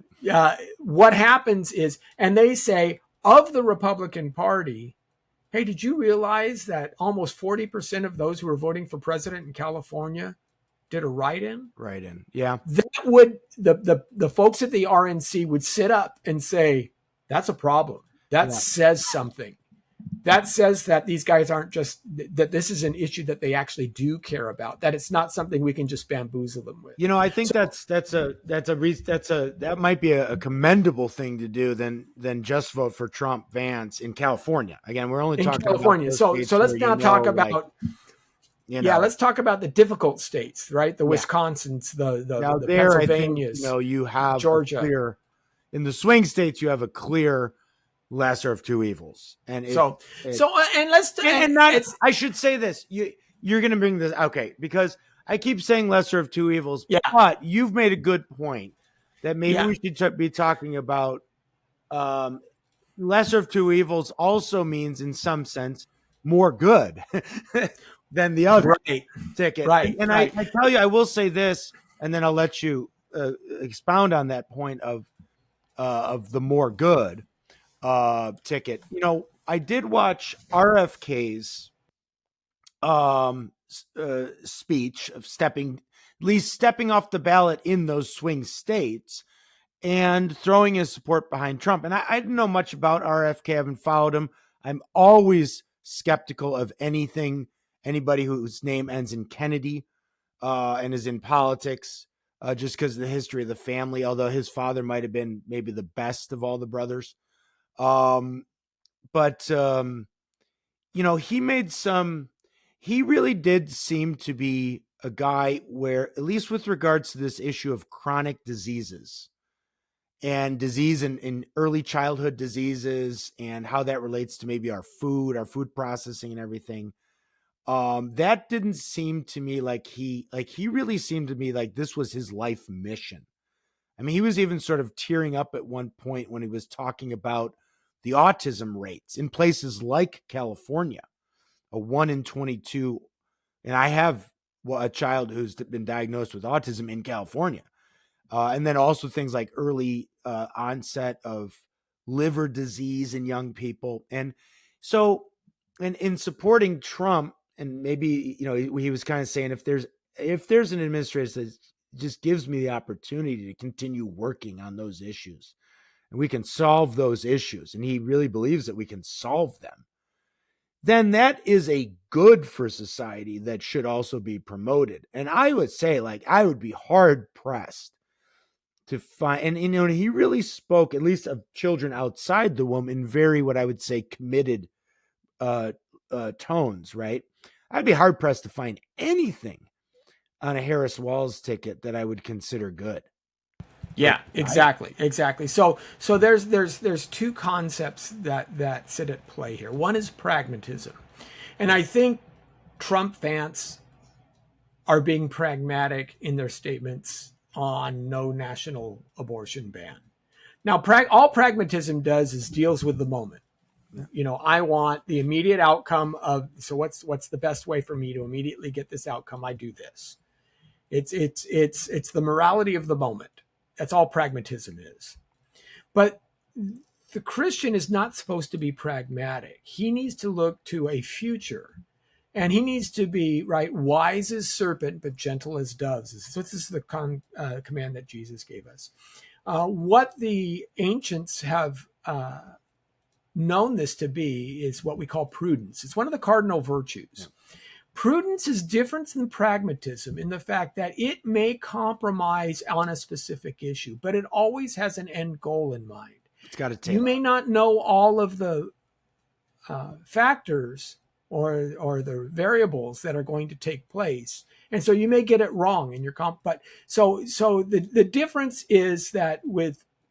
what happens is, and they say of the Republican Party, hey, did you realize that almost 40% of those who were voting for president in California did a write-in? Write-in. Yeah. That would the folks at the RNC would sit up and say, that's a problem. That says something. That says that these guys aren't just, that this is an issue that they actually do care about, that it's not something we can just bamboozle them with. I think that might be a commendable thing to do than just vote for Trump, Vance in California. Again, we're only talking California. About so let's not talk about, let's talk about the difficult states, right? The Wisconsins, the Pennsylvanias, I think, you have Georgia. In the swing states, you have a clear lesser of two evils. And I should say this, you're going to bring this. Okay. Because I keep saying lesser of two evils, but you've made a good point that maybe we should be talking about lesser of two evils also means in some sense more good than the other ticket. Right. And I tell you, I will say this, and then I'll let you expound on that point of the more good ticket. I did watch RFK's speech of stepping off the ballot in those swing states and throwing his support behind Trump. And I didn't know much about RFK. I haven't followed him. I'm always skeptical of anybody whose name ends in Kennedy and is in politics just because of the history of the family, although his father might have been maybe the best of all the brothers. He really did seem to be a guy where, at least with regards to this issue of chronic diseases and disease in early childhood diseases and how that relates to maybe our food processing and everything. That didn't seem to me like he really seemed to me like this was his life mission. I mean, he was even sort of tearing up at one point when he was talking about the autism rates in places like California, a 1 in 22. And I have a child who's been diagnosed with autism in California. And then also things like early onset of liver disease in young people. And so in supporting Trump, and maybe, he was kind of saying, if there's an administration that just gives me the opportunity to continue working on those issues and we can solve those issues, and he really believes that we can solve them, then that is a good for society that should also be promoted. And I would say, I would be hard pressed to find, and he really spoke, at least of children outside the womb, in very, what I would say, committed tones, right? I'd be hard pressed to find anything on a Harris Walls ticket that I would consider good. Yeah, exactly. So there's two concepts that sit at play here. One is pragmatism. And I think Trump, Vance are being pragmatic in their statements on no national abortion ban. Now, all pragmatism does is deals with the moment. I want the immediate outcome of, so what's the best way for me to immediately get this outcome? I do this. It's the morality of the moment. That's all pragmatism is. But the Christian is not supposed to be pragmatic. He needs to look to a future, and he needs to be wise as serpent, but gentle as doves. So this is the command that Jesus gave us. What the ancients have known this to be is what we call prudence. It's one of the cardinal virtues. Yeah. Prudence is different than pragmatism in the fact that it may compromise on a specific issue, but it always has an end goal in mind. It's got to You may not know all of the factors or the variables that are going to take place, and so you may get it wrong in your but so the difference is that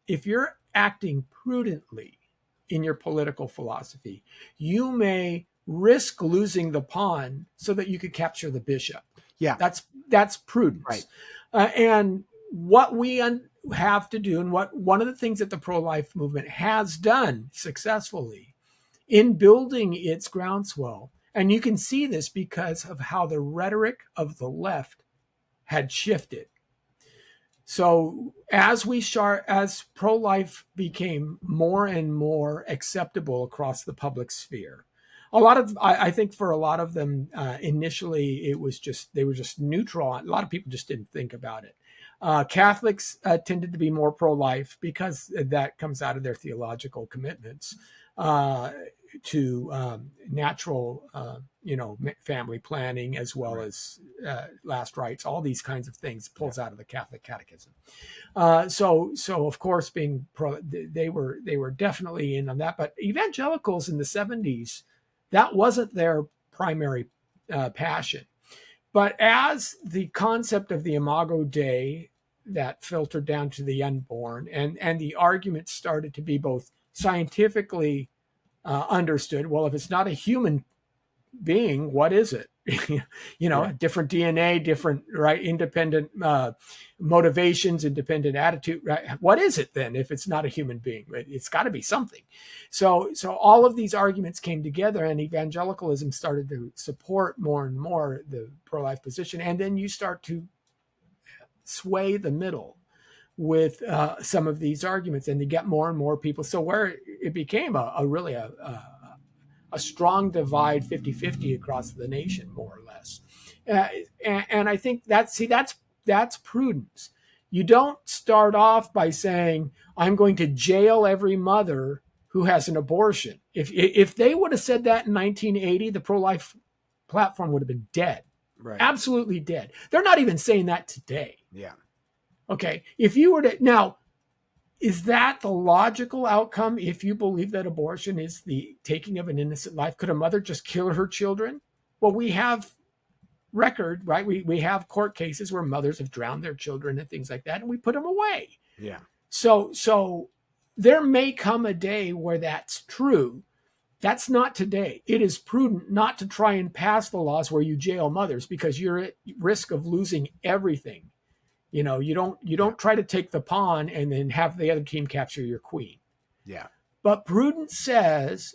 if you're acting prudently in your political philosophy, you may risk losing the pawn so that you could capture the bishop. Yeah, that's prudence. Right. And what we have to do, and one of the things that the pro-life movement has done successfully in building its groundswell, and you can see this because of how the rhetoric of the left had shifted. So as pro-life became more and more acceptable across the public sphere, I think for a lot of them, initially they were just neutral. A lot of people just didn't think about it. Catholics tended to be more pro-life because that comes out of their theological commitments to natural, family planning, as well as last rites. All these kinds of things pulls out of the Catholic Catechism. So of course, being pro, they were definitely in on that. But evangelicals in the 70s, that wasn't their primary passion. But as the concept of the Imago Dei that filtered down to the unborn, and the argument started to be both scientifically understood. Well, if it's not a human being, what is it? Different DNA, different, right, independent motivations, independent attitude. Right? What is it then if it's not a human being? It's got to be something. So all of these arguments came together, and evangelicalism started to support more and more the pro-life position. And then you start to sway the middle with some of these arguments, and to get more and more people. So where it became a really strong divide, 50-50 across the nation, more or less. And I think that's prudence. You don't start off by saying, I'm going to jail every mother who has an abortion. If they would have said that in 1980, the pro-life platform would have been dead. Right. Absolutely dead. They're not even saying that today. Yeah. Okay. If you were to now, is that the logical outcome if you believe that abortion is the taking of an innocent life? Could a mother just kill her children? Well, we have record, right? We have court cases where mothers have drowned their children and things like that, and we put them away. Yeah. So there may come a day where that's true. That's not today. It is prudent not to try and pass the laws where you jail mothers, because you're at risk of losing everything. You don't try to take the pawn and then have the other team capture your queen. Yeah. But prudence says,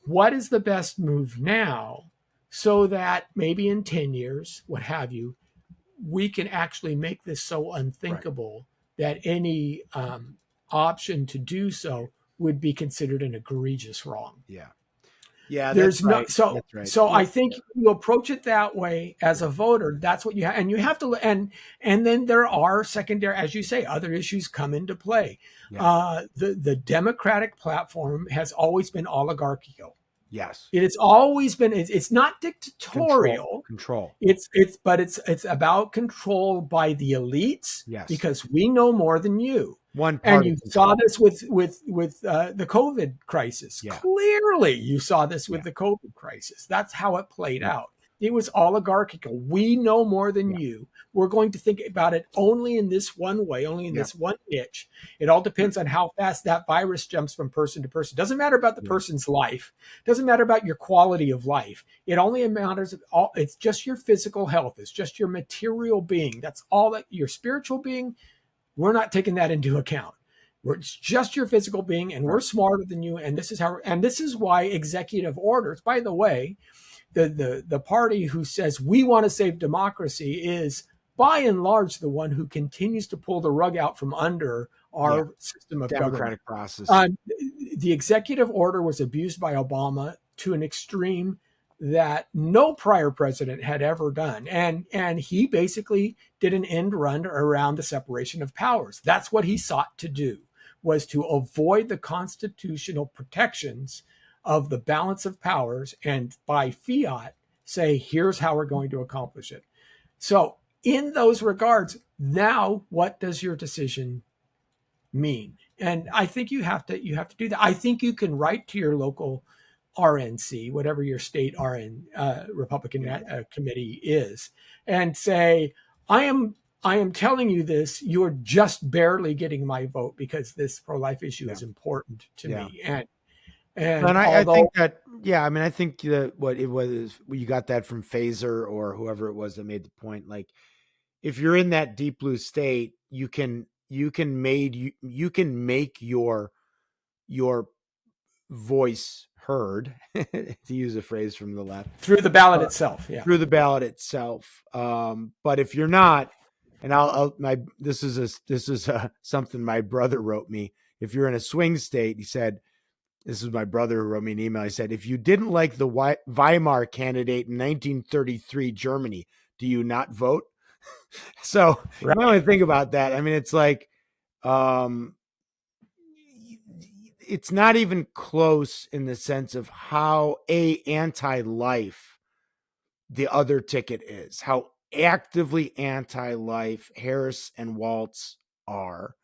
what is the best move now, so that maybe in 10 years, what have you, we can actually make this so unthinkable that any option to do so would be considered an egregious wrong. Yeah. Yeah, there's right. So Yeah. I think you approach it that way as a voter. That's what you have, and you have to. And then there are secondary, as you say, other issues come into play. Yeah. The Democratic platform has always been oligarchical. Yes, it has always been. It's not dictatorial. Control. It's about control by the elites. Yes, because we know more than you. And you saw this with the COVID crisis. Yeah. Clearly, you saw this with the COVID crisis. That's how it played out. It was oligarchical. We know more than you. We're going to think about it only in this one way, only in this one niche. It all depends on how fast that virus jumps from person to person. Doesn't matter about the person's life. Doesn't matter about your quality of life. It only matters. It's just your physical health. It's just your material being. That's all. That your spiritual being, we're not taking that into account. It's just your physical being, and we're smarter than you. And this is why executive orders, by the way, the party who says we want to save democracy is by and large the one who continues to pull the rug out from under our system of democratic government. process. The executive order was abused by Obama to an extreme that no prior president had ever done. And he basically did an end run around the separation of powers. That's what he sought to do, was to avoid the constitutional protections of the balance of powers, and by fiat say, here's how we're going to accomplish it. So in those regards, now what does your decision mean? And I think you have to do that. I think you can write to your local RNC, whatever your state RN Republican committee is, and say, I am telling you this. You're just barely getting my vote because this pro-life issue is important to me. And I think that, I think that what it was, you got that from Phaser or whoever it was that made the point. Like, if you're in that deep blue state, you can make your voice heard, to use a phrase from the left, through the ballot itself. Through the ballot itself. But if you're not, And this is something my brother wrote me. If you're in a swing state, he said, this is my brother who wrote me an email. He said, if you didn't like the Weimar candidate in 1933 Germany, do you not vote? So Right. you only think about that. I mean, it's like, it's not even close in the sense of how anti-life the other ticket is, how actively anti-life Harris and Walz are.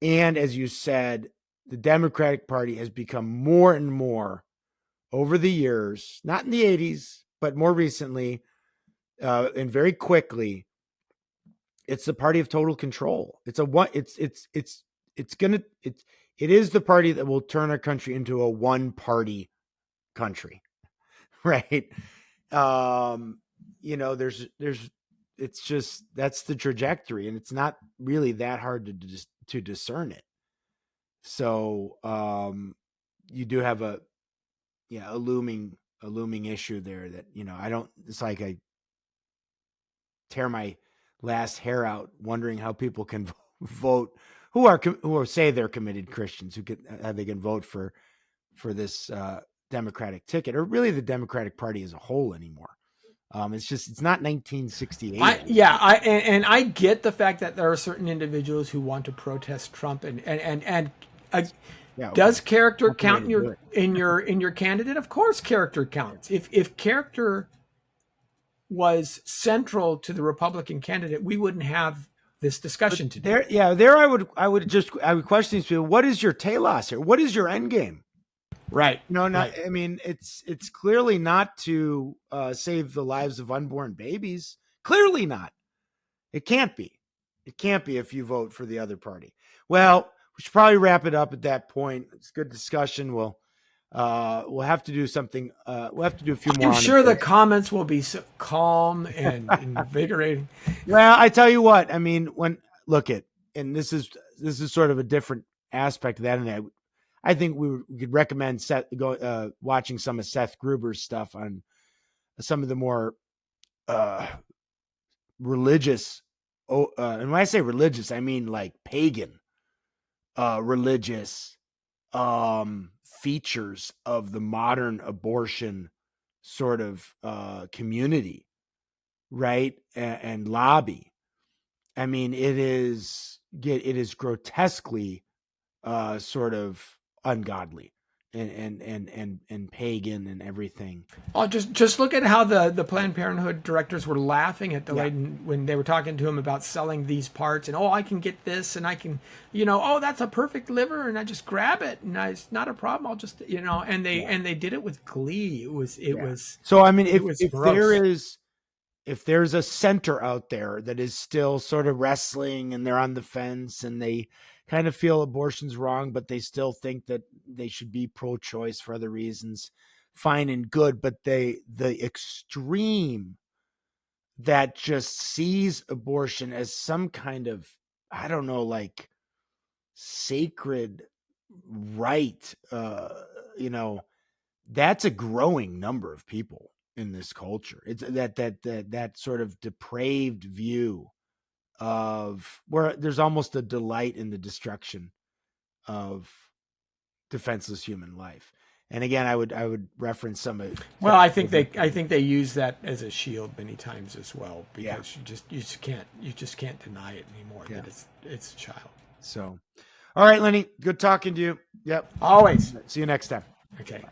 And as you said, the Democratic Party has become more and more over the years, not in the 80s, but more recently, and very quickly, it's the party of total control. It is the party that will turn our country into a one-party country, right? It's just, that's the trajectory, and it's not really that hard to discern it. So you do have a looming issue there that, it's like I tear my last hair out wondering how people can vote who say they're committed Christians, how they can vote for this Democratic ticket, or really the Democratic Party as a whole anymore. It's not 1968. I get the fact that there are certain individuals who want to protest Trump, does character count in your candidate? Of course, character counts. If character was central to the Republican candidate, we wouldn't have this discussion today. I would question these people. What is your telos here? What is your end game? Right. Right. I mean, it's clearly not to save the lives of unborn babies. Clearly not. It can't be. It can't be if you vote for the other party. Well, we should probably wrap it up at that point. It's a good discussion. We'll have to do something. We'll have to do a few more. I'm sure the comments will be so calm and invigorating. Well, I tell you what. I mean, and this is sort of a different aspect of that, and I think we could recommend watching some of Seth Gruber's stuff on some of the more religious. And when I say religious, I mean like pagan religious features of the modern abortion sort of community, right? And lobby. I mean, it is grotesquely sort of ungodly and pagan and everything. Oh, just look at how the Planned Parenthood directors were laughing at the lady when they were talking to him about selling these parts, and I can get this, and I can, that's a perfect liver, and I just grab it, and it's not a problem. I'll just, and they did it with glee. It was. So I mean, if there's a center out there that is still sort of wrestling and they're on the fence and they kind of feel abortion's wrong, but they still think that they should be pro-choice for other reasons, fine and good. But the extreme that just sees abortion as some kind of, I don't know, like sacred right, that's a growing number of people in this culture. It's that sort of depraved view of where there's almost a delight in the destruction of defenseless human life. And again, I would reference some of. Well, I think they use that as a shield many times as well, because you just can't deny it anymore that it's a child. So, all right, Lenny, good talking to you. Yep, always. See you next time. Okay.